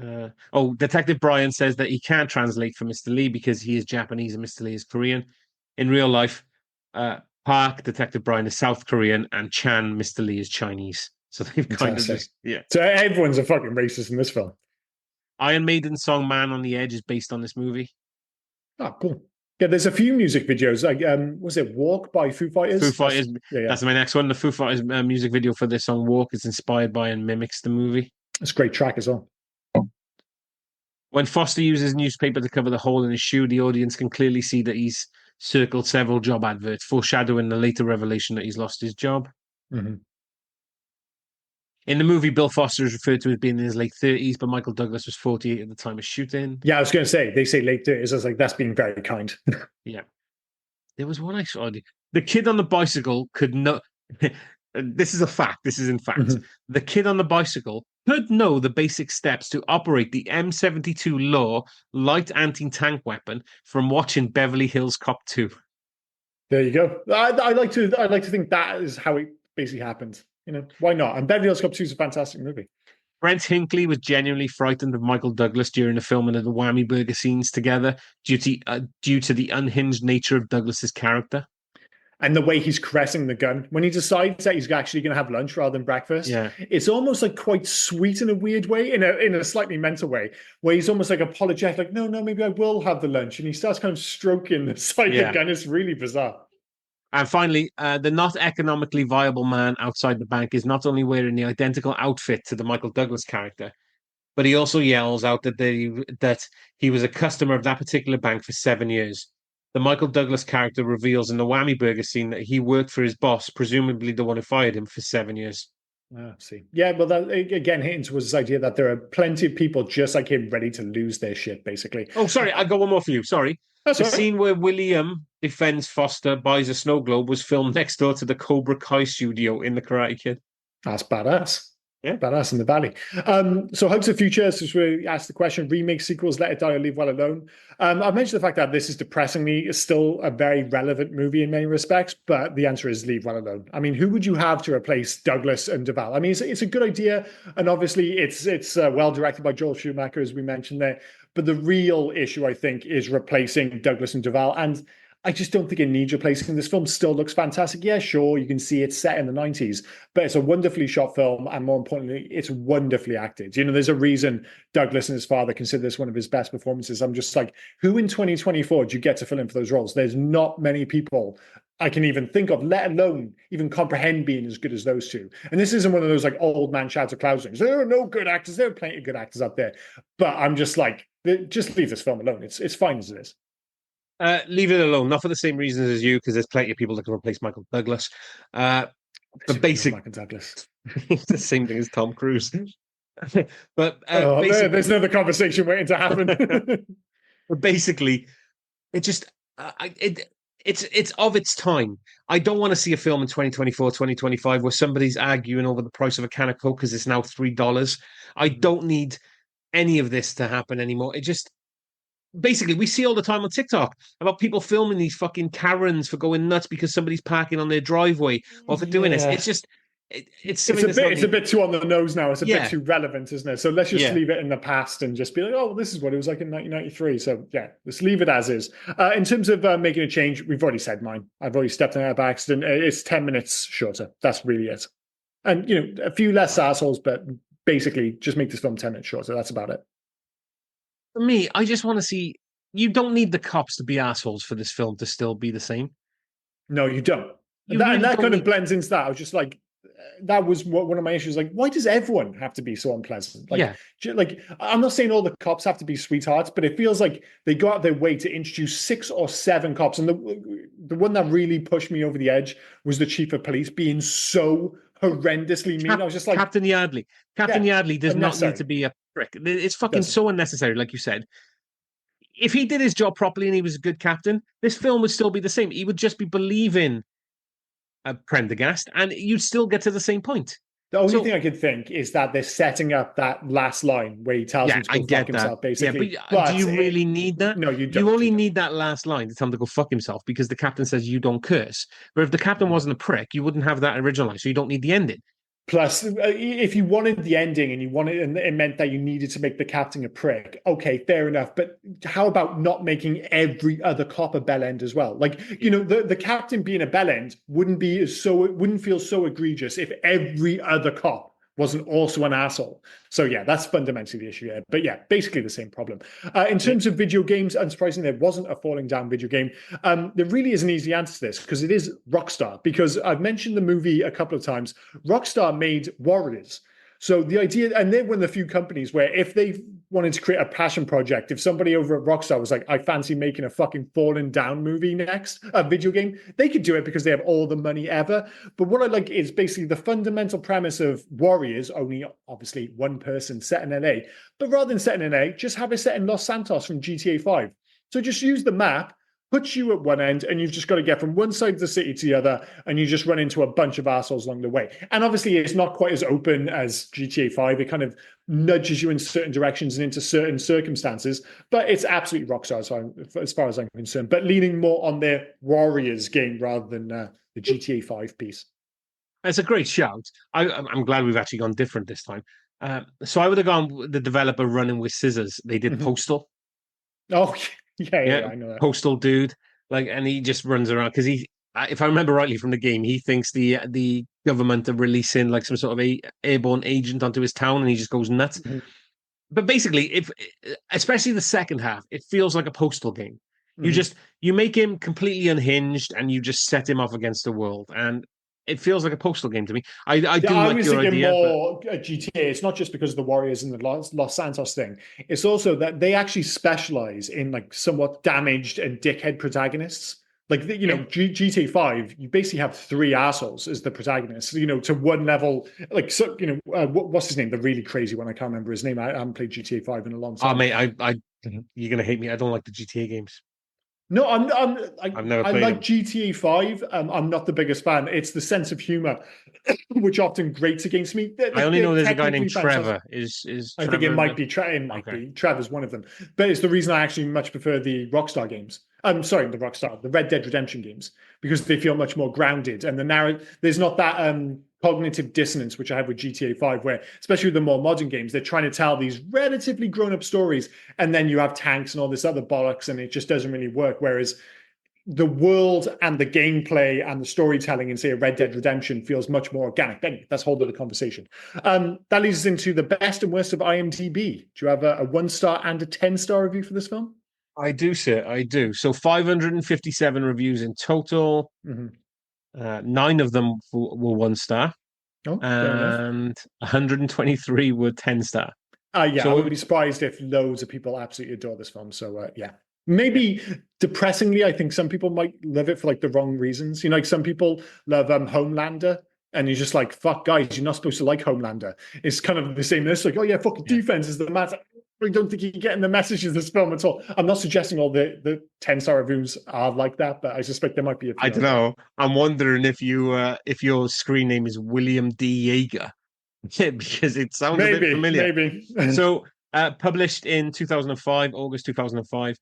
on. Detective Brian says that he can't translate for Mr. Lee because he is Japanese and Mr. Lee is Korean. In real life, Park, Detective Brian, is South Korean, and Chan, Mr. Lee, is Chinese. So they've kind of just, yeah. So everyone's a fucking racist in this film. Iron Maiden's song "Man on the Edge" is based on this movie. Oh, cool. Yeah, there's a few music videos. Like, was it "Walk" by Foo Fighters? Foo Fighters. Yeah. That's my next one. The Foo Fighters music video for this song "Walk" is inspired by and mimics the movie. It's a great track as well. When Foster uses newspaper to cover the hole in his shoe, the audience can clearly see that he's circled several job adverts, foreshadowing the later revelation that he's lost his job. Mm-hmm. In the movie, Bill Foster is referred to as being in his late 30s, but Michael Douglas was 48 at the time of shooting. Yeah, I was going to say, they say late 30s. I was like, that's being very kind. Yeah. There was one I saw. The kid on the bicycle could not... This is a fact. This is in fact. Mm-hmm. The kid on the bicycle could know the basic steps to operate the M72 Law light anti-tank weapon from watching Beverly Hills Cop 2. There you go. I like to think that is how it basically happened. You know, why not? And Beverly Hills Cop 2 is a fantastic movie. Brent Hinckley was genuinely frightened of Michael Douglas during the filming of the Whammy Burger scenes together due to the unhinged nature of Douglas's character. And the way he's caressing the gun. When he decides that he's actually going to have lunch rather than breakfast, it's almost like quite sweet in a weird way, in a slightly mental way, where he's almost like apologetic, like, no, maybe I will have the lunch. And he starts kind of stroking the side of the gun. It's really bizarre. And finally, the not economically viable man outside the bank is not only wearing the identical outfit to the Michael Douglas character, but he also yells out that he was a customer of that particular bank for 7 years. The Michael Douglas character reveals in the Whammy Burger scene that he worked for his boss, presumably the one who fired him, for 7 years. See. Yeah, well, that again hinting towards this idea that there are plenty of people just like him ready to lose their shit, basically. Oh, sorry, I got one more for you. Sorry. The scene where William defends Foster, buys a snow globe, was filmed next door to the Cobra Kai studio in The Karate Kid. That's badass. Yeah. Badass in the valley. So Hugs of the Future, since we asked the question, remake, sequels, Let It Die or Leave Well Alone. I've mentioned the fact that this is depressingly still a very relevant movie in many respects, but the answer is Leave Well Alone. I mean, who would you have to replace Douglas and Duvall? I mean, it's a good idea, and obviously it's well directed by Joel Schumacher, as we mentioned there, but the real issue, I think, is replacing Douglas and Duvall, and I just don't think it needs replacing. This film still looks fantastic. Yeah, sure, you can see it's set in the 90s, but it's a wonderfully shot film, and more importantly, it's wonderfully acted. You know, there's a reason Douglas and his father consider this one of his best performances. I'm just like, who in 2024 do you get to fill in for those roles? There's not many people I can even think of, let alone even comprehend being as good as those two. And this isn't one of those like old man shouts of clouds things. There are no good actors. There are plenty of good actors out there. But I'm just like, just leave this film alone. It's fine as it is. Leave it alone, not for the same reasons as you, because there's plenty of people that can replace Michael Douglas. The basic Michael Douglas, the same thing as Tom Cruise. But there's another conversation waiting to happen. But basically, it just it's of its time. I don't want to see a film in 2024, 2025 where somebody's arguing over the price of a can of Coke because it's now $3. I don't need any of this to happen anymore. It just basically, we see all the time on TikTok about people filming these fucking Karens for going nuts because somebody's parking on their driveway or for doing this. It's just, it's something that's it's a bit too on the nose now. It's a bit yeah, too relevant, isn't it? So let's just yeah. leave it in the past and just be like, oh, well, this is what it was like in 1993. So yeah, let's leave it as is. In terms of making a change, we've already said mine. I've already stepped on it by accident. It's 10 minutes shorter. That's really it. And a few less assholes, but basically just make this film 10 minutes shorter. That's about it. For me, I just want to see. You don't need the cops to be assholes for this film to still be the same. No, you don't. You really And that don't kind of need. blends into that. I was just like, that was one of my issues. Like, why does everyone have to be so unpleasant? Yeah, Like I'm not saying all the cops have to be sweethearts, but it feels like they go out their way to introduce 6 or 7 cops. And the one that really pushed me over the edge was the chief of police being so horrendously mean. I was just like, Captain Yardley. Captain yeah, Yardley does not need unnecessary. to be a prick. It's fucking Doesn't. so unnecessary, like you said. If he did his job properly and he was a good captain, this film would still be the same. He would just be believing Prendergast, and you'd still get to the same point. The only thing I could think is that they're setting up that last line where he tells him to I go get fuck that. himself, basically. But do you really need that? No, you don't. You only need that last line to tell him to go fuck himself because the captain says you don't curse. But if the captain wasn't a prick, you wouldn't have that original line, so you don't need the ending. Plus, if you wanted the ending and and it meant that you needed to make the captain a prick, okay, fair enough. But how about not making every other cop a bellend as well? Like, the captain being a bellend wouldn't feel so egregious if every other cop wasn't also an asshole. So yeah, that's fundamentally the issue here. But yeah, basically the same problem. In terms of video games, unsurprisingly, there wasn't a falling down video game. There really is an easy answer to this because it is Rockstar. Because I've mentioned the movie a couple of times. Rockstar made Warriors. So the idea, and they're one of the few companies where if they wanted to create a passion project, if somebody over at Rockstar was like, I fancy making a fucking fallen down movie next, a video game, they could do it because they have all the money ever. But what I like is basically the fundamental premise of Warriors, only obviously one person set in LA. But rather than set in LA, just have it set in Los Santos from GTA 5. So just use the map, puts you at one end, and you've just got to get from one side of the city to the other, and you just run into a bunch of assholes along the way. And obviously, it's not quite as open as GTA 5. It kind of nudges you in certain directions and into certain circumstances, but it's absolutely Rockstar as far as I'm concerned, but leaning more on their Warriors game rather than the GTA 5 piece. It's a great shout. I'm glad we've actually gone different this time. So I would have gone with the developer running with scissors. They did Postal. Oh, yeah, I know that. Postal dude, and he just runs around because if I remember rightly from the game, he thinks the government are releasing some sort of airborne agent onto his town, and he just goes nuts. But basically, especially the second half, it feels like a Postal game. You make him completely unhinged, and you just set him off against the world, and it feels like a Postal game to me. I was thinking idea, more GTA. It's not just because of the Warriors and the Los Santos thing. It's also that they actually specialize in somewhat damaged and dickhead protagonists. GTA 5, you basically have 3 assholes as the protagonists. To one level, what's his name? The really crazy one. I can't remember his name. I haven't played GTA 5 in a long time. Oh mate, you're gonna hate me. I don't like the GTA games. No, I've never I played like them. GTA 5. I'm not the biggest fan. It's the sense of humor which often grates against me. I only know there's a guy named fantastic. Trevor. Is I think it might be Trevor's one of them. But it's the reason I actually much prefer the Rockstar games. I'm sorry, the Red Dead Redemption games, because they feel much more grounded, and there's not that cognitive dissonance which I have with GTA 5, where especially with the more modern games, they're trying to tell these relatively grown-up stories, and then you have tanks and all this other bollocks, and it just doesn't really work. Whereas the world and the gameplay and the storytelling in, say, a Red Dead Redemption feels much more organic. Anyway, that's a whole other conversation. That leads us into the best and worst of IMDb. Do you have a 1-star and a 10-star review for this film? I do, sir. I do. So 557 reviews in total. 9 of them were 1-star, and 123 were 10-star. Yeah, so I would be surprised if loads of people absolutely adore this film. So yeah. Maybe depressingly, I think some people might love it for the wrong reasons. Some people love Homelander, and you're just like, fuck, guys, you're not supposed to like Homelander. It's kind of the same. This oh yeah, fucking defense is the matter. I don't think you're getting the messages of this film at all. I'm not suggesting all the 10-star reviews are like that, but I suspect there might be a few. I don't know. I'm wondering if your screen name is William D. Yeager, because it sounds a bit familiar. Maybe. So, published in 2005, August 2005,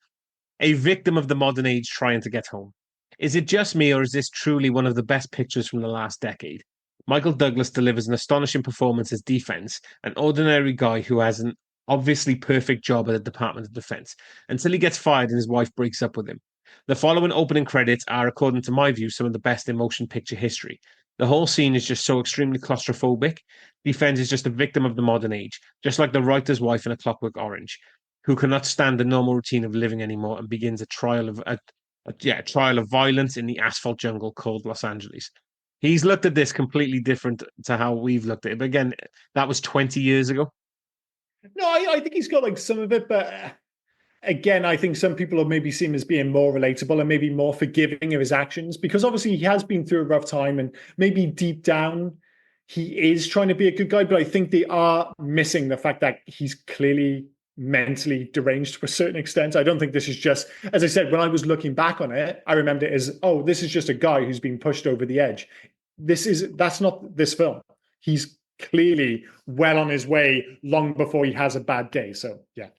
a victim of the modern age trying to get home. Is it just me, or is this truly one of the best pictures from the last decade? Michael Douglas delivers an astonishing performance as Defense, an ordinary guy who has an obviously perfect job at the Department of Defense, until he gets fired and his wife breaks up with him. The following opening credits are, according to my view, some of the best in motion picture history. The whole scene is just so extremely claustrophobic. Defense is just a victim of the modern age, just like the writer's wife in A Clockwork Orange, who cannot stand the normal routine of living anymore and begins a trial of violence in the asphalt jungle called Los Angeles. He's looked at this completely different to how we've looked at it. But again, that was 20 years ago. No, I think he's got like some of it, but again, I think some people have maybe seen him as being more relatable and maybe more forgiving of his actions, because obviously he has been through a rough time and maybe deep down he is trying to be a good guy, but I think they are missing the fact that he's clearly mentally deranged to a certain extent. I don't think this is just, as I said, when I was looking back on it, I remember it as, oh, this is just a guy who's been pushed over the edge. That's not this film. He's clearly well on his way long before he has a bad day. So yeah.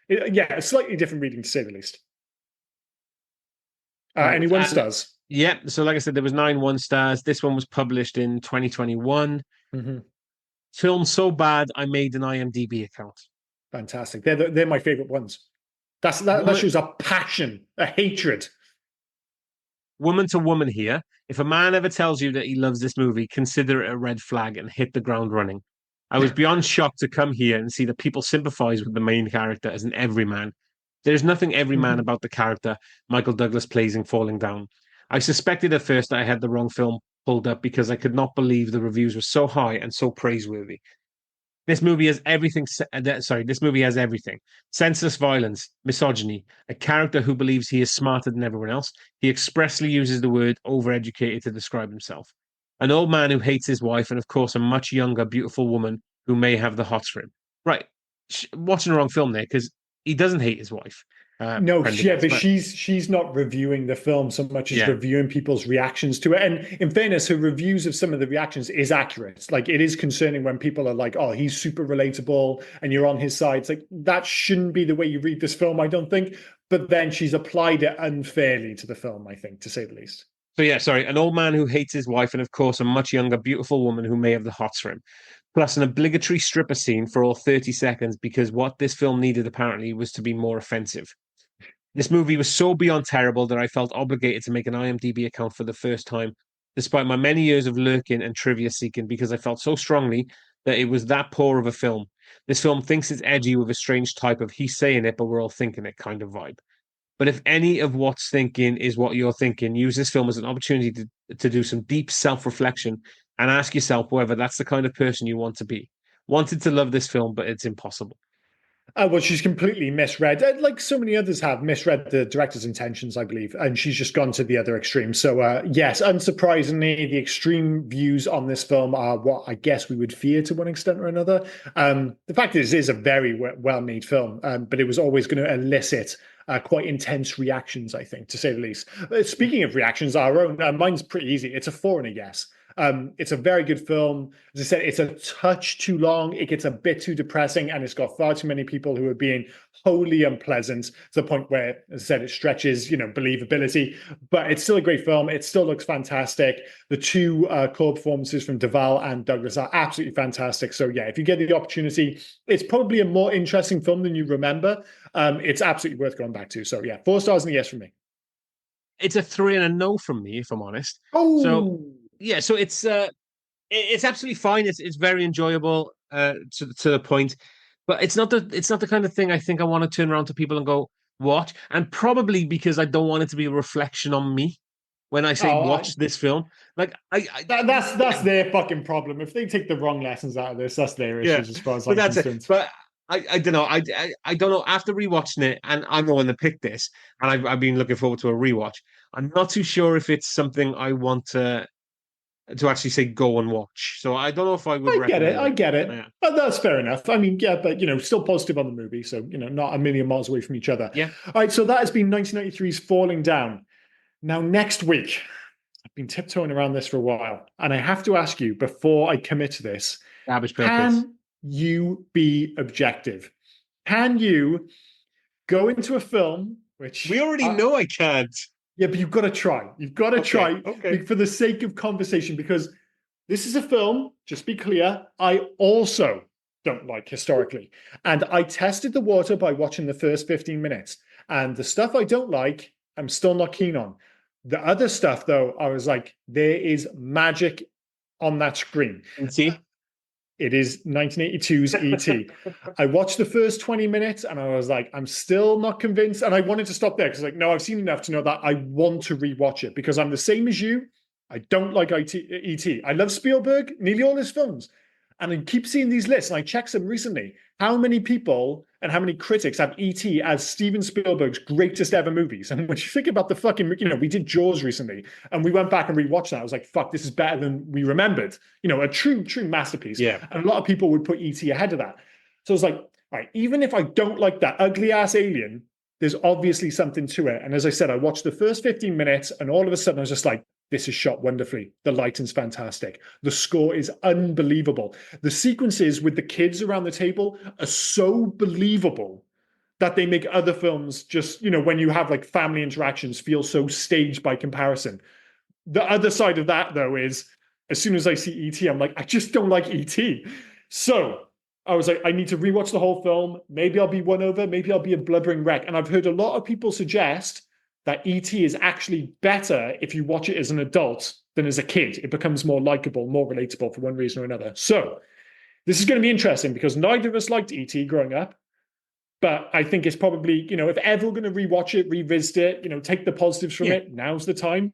A slightly different reading to say the least. Any one stars? Yeah, so like I said, there was 9 1-stars. This one was published in 2021. Mm-hmm. Film so bad, I made an IMDb account. Fantastic. They're my favorite ones. That shows a passion, a hatred. Woman to woman here. If a man ever tells you that he loves this movie, consider it a red flag and hit the ground running. I was beyond shocked to come here and see that people sympathize with the main character as an everyman. There's nothing everyman about the character Michael Douglas plays in Falling Down. I suspected at first that I had the wrong film pulled up because I could not believe the reviews were so high and so praiseworthy. This movie has everything. This movie has everything: senseless violence, misogyny, a character who believes he is smarter than everyone else. He expressly uses the word overeducated to describe himself. An old man who hates his wife, and of course, a much younger, beautiful woman who may have the hots for him. Right, watching the wrong film there, because he doesn't hate his wife. No, yeah, but she's not reviewing the film so much as reviewing people's reactions to it. And in fairness, her reviews of some of the reactions is accurate. Like, it is concerning when people are like, "Oh, he's super relatable," and you're on his side. It's like, that shouldn't be the way you read this film, I don't think. But then she's applied it unfairly to the film, I think, to say the least. So yeah, sorry, an old man who hates his wife, and of course, a much younger, beautiful woman who may have the hots for him. Plus, an obligatory stripper scene for all 30 seconds, because what this film needed apparently was to be more offensive. This movie was so beyond terrible that I felt obligated to make an IMDb account for the first time, despite my many years of lurking and trivia seeking, because I felt so strongly that it was that poor of a film. This film thinks it's edgy with a strange type of he's saying it, but we're all thinking it kind of vibe. But if any of what's thinking is what you're thinking, use this film as an opportunity to do some deep self-reflection and ask yourself whether that's the kind of person you want to be. Wanted to love this film, but it's impossible. Well, she's completely misread, like so many others have misread the director's intentions, I believe, and she's just gone to the other extreme. So, yes, unsurprisingly, the extreme views on this film are what I guess we would fear to one extent or another. The fact is, it is a very well-made film, but it was always going to elicit quite intense reactions, I think, to say the least. Speaking of reactions, our own, mine's pretty easy. It's a 4 and a yes. It's a very good film. As I said, it's a touch too long. It gets a bit too depressing, and it's got far too many people who are being wholly unpleasant to the point where, as I said, it stretches, believability. But it's still a great film. It still looks fantastic. The two core performances from Duvall and Douglas are absolutely fantastic. So yeah, if you get the opportunity, it's probably a more interesting film than you remember. It's absolutely worth going back to. So yeah, 4 stars and a yes from me. It's a 3 and a no from me, if I'm honest. Oh. So yeah, so it's absolutely fine. It's very enjoyable to the point, but it's not the kind of thing I think I want to turn around to people and go watch. And probably because I don't want it to be a reflection on me when I say watch this film. Like that's their fucking problem. If they take the wrong lessons out of this, that's their issues as far as I'm concerned. It. But I don't know. I don't know. After rewatching it, and I'm the one that picked this, and I've been looking forward to a rewatch. I'm not too sure if it's something I want to actually say go and watch. So I don't know if I would recommend I get it. Yeah. But that's fair enough. I mean, yeah, but still positive on the movie. So, not a million miles away from each other. Yeah. All right, so that has been 1993's Falling Down. Now, next week, I've been tiptoeing around this for a while, and I have to ask you before I commit to this. Garbage purpose. Can you be objective? Can you go into a film which we already know I can't? Yeah, but you've got to try. You've got to try for the sake of conversation, because This is a film, just be clear, I also don't like historically. And I tested the water by watching the first 15 minutes. And the stuff I don't like, I'm still not keen on. The other stuff, though, I was like, there is magic on that screen. And see, it is 1982's E.T. I watched the first 20 minutes and I was like, I'm still not convinced. And I wanted to stop there because, like, no, I've seen enough to know that I want to rewatch it because I'm the same as you. I don't like E.T. I love Spielberg, nearly all his films. And I keep seeing these lists, and I checked them recently. How many people and how many critics have E.T. as Steven Spielberg's greatest ever movies? And when you think about the fucking, we did Jaws recently, and we went back and rewatched that. I was like, fuck, this is better than we remembered. A true masterpiece. Yeah. And a lot of people would put E.T. ahead of that. So I was like, all right, even if I don't like that ugly ass alien, there's obviously something to it. And as I said, I watched the first 15 minutes, and all of a sudden I was just like, this is shot wonderfully. The lighting's fantastic. The score is unbelievable. The sequences with the kids around the table are so believable that they make other films just, when you have like family interactions, feel so staged by comparison. The other side of that, though, is as soon as I see E.T., I'm like, I just don't like E.T. So I was like, I need to rewatch the whole film. Maybe I'll be won over. Maybe I'll be a blubbering wreck. And I've heard a lot of people suggest that E.T. is actually better if you watch it as an adult than as a kid. It becomes more likable, more relatable for one reason or another. So this is going to be interesting because neither of us liked E.T. growing up. But I think it's probably, if ever we're going to rewatch it, revisit it, take the positives from it, now's the time.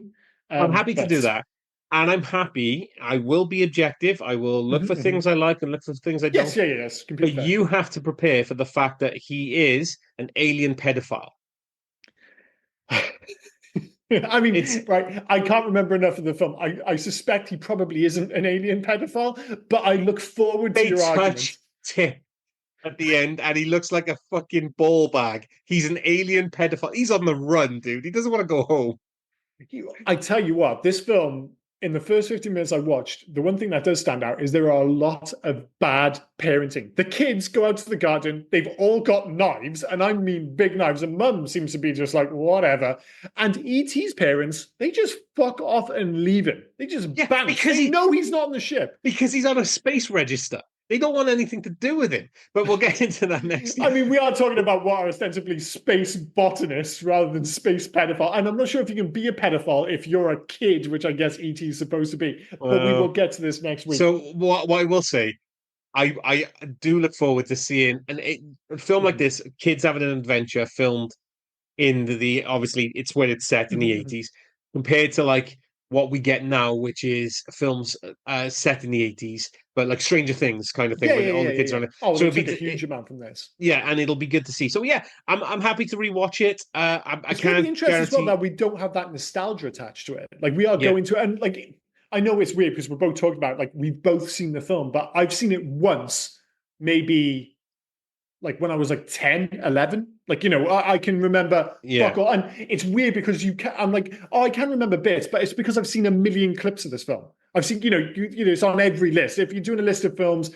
I'm happy to do that. And I'm happy. I will be objective. I will look for things I like and look for things I don't. Yes. But you have to prepare for the fact that he is an alien pedophile. I mean, right. I can't remember enough of the film. I suspect he probably isn't an alien pedophile, but I look forward to your argument. Tip at the end, and he looks like a fucking ball bag. He's an alien pedophile. He's on the run, dude. He doesn't want to go home. I tell you what, this film, in the first 15 minutes I watched, the one thing that does stand out is there are a lot of bad parenting. The kids go out to the garden, they've all got knives, and I mean big knives, and mum seems to be just like, whatever. And E.T.'s parents, they just fuck off and leave him. They just bounce. Because they know he's not on the ship. Because he's on a space register. They don't want anything to do with him. But we'll get into that next. I mean, we are talking about what are ostensibly space botanists rather than space pedophile. And I'm not sure if you can be a pedophile if you're a kid, which I guess E.T. is supposed to be. But we will get to this next week. So what I will say, I do look forward to seeing a film like this, kids having an adventure filmed in the obviously it's when it's set in the 80s, compared to like what we get now, which is films set in the 80s, but like Stranger Things kind of thing. All the kids are on it. Oh, so it'll be a huge amount from this. Yeah, and it'll be good to see. So yeah, I'm happy to rewatch it. I can't interesting guarantee... as well that we don't have that nostalgia attached to it. Like we are going to, and like I know it's weird because we're both talking about like we've both seen the film, but I've seen it once, maybe like when I was like 10, 11. Like, I can remember. Yeah. And it's weird because I'm like, I can remember bits, but it's because I've seen a million clips of this film. I've seen, it's on every list. If you're doing a list of films,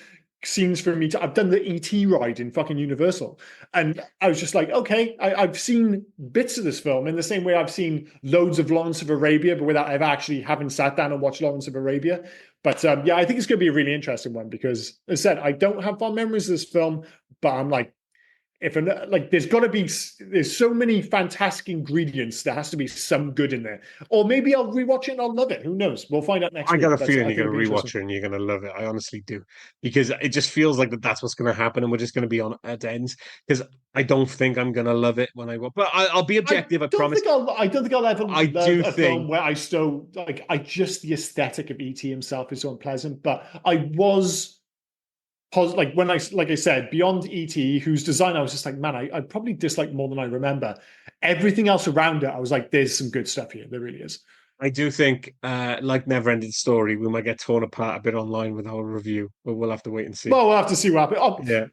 scenes from me, I've done the E.T. ride in fucking Universal. And I was just like, okay, I've seen bits of this film in the same way I've seen loads of Lawrence of Arabia, but without ever actually having sat down and watched Lawrence of Arabia. But yeah, I think it's going to be a really interesting one because, as I said, I don't have fond memories of this film, but I'm like, there's so many fantastic ingredients. There has to be some good in there. Or maybe I'll rewatch it and I'll love it. Who knows? We'll find out next week. I got a feeling you're going to rewatch it and you're going to love it. I honestly do. Because it just feels like that's what's going to happen and we're just going to be on at ends. Because I don't think I'm going to love it when I watch. But I'll be objective, I promise. I don't think I'll ever love a film where I still, the aesthetic of E.T. himself is so unpleasant. But I was... like I said, beyond E.T., whose design I was just like, man, I probably dislike more than I remember. Everything else around it, I was like, there's some good stuff here. There really is. I do think, like Neverending Story, we might get torn apart a bit online with our review, but we'll have to wait and see. Well, we'll have to see what happens. Yeah.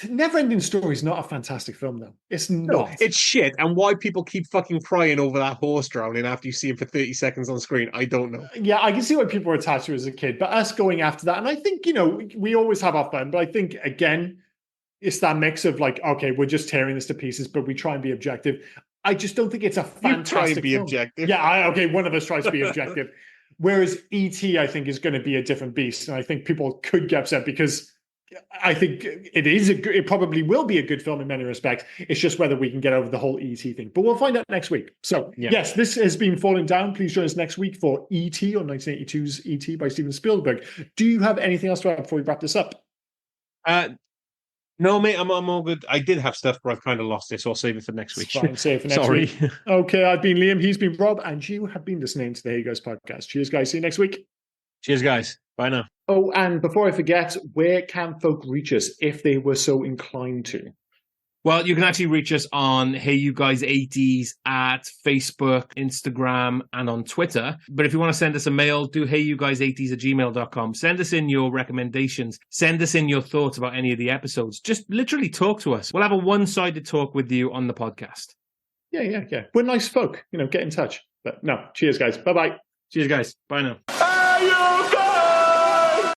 Neverending Story is not a fantastic film, though. It's not. No, it's shit. And why people keep fucking crying over that horse drowning after you see him for 30 seconds on screen, I don't know. Yeah, I can see why people were attached to it as a kid, but us going after that, and I think, we always have our fun, but I think, again, it's that mix of like, okay, we're just tearing this to pieces, but we try and be objective. I just don't think it's a fantastic You try and be film. objective. Yeah, okay, one of us tries to be objective. Whereas E.T., I think, is going to be a different beast. And I think people could get upset because I think it probably will be a good film in many respects. It's just whether we can get over the whole E.T. thing. But we'll find out next week. So, yes, this has been Falling Down. Please join us next week for E.T. or 1982's E.T. by Steven Spielberg. Do you have anything else to add before we wrap this up? No, mate, I'm all good. I did have stuff, but I've kind of lost it, so I'll save it for next week. Fine, save it for next week. Okay, I've been Liam, he's been Rob, and you have been listening to the Here You Guys podcast. Cheers, guys. See you next week. Cheers, guys. Bye now. Oh, and before I forget, where can folk reach us if they were so inclined to? Well, you can actually reach us on Hey You Guys 80s at Facebook, Instagram, and on Twitter. But if you want to send us a mail, do heyyouguys80s@gmail.com. Send us in your recommendations. Send us in your thoughts about any of the episodes. Just literally talk to us. We'll have a one-sided talk with you on the podcast. Yeah. We're nice folk. Get in touch. But no, cheers, guys. Bye-bye. Cheers, guys. Bye now. Hey, you guys!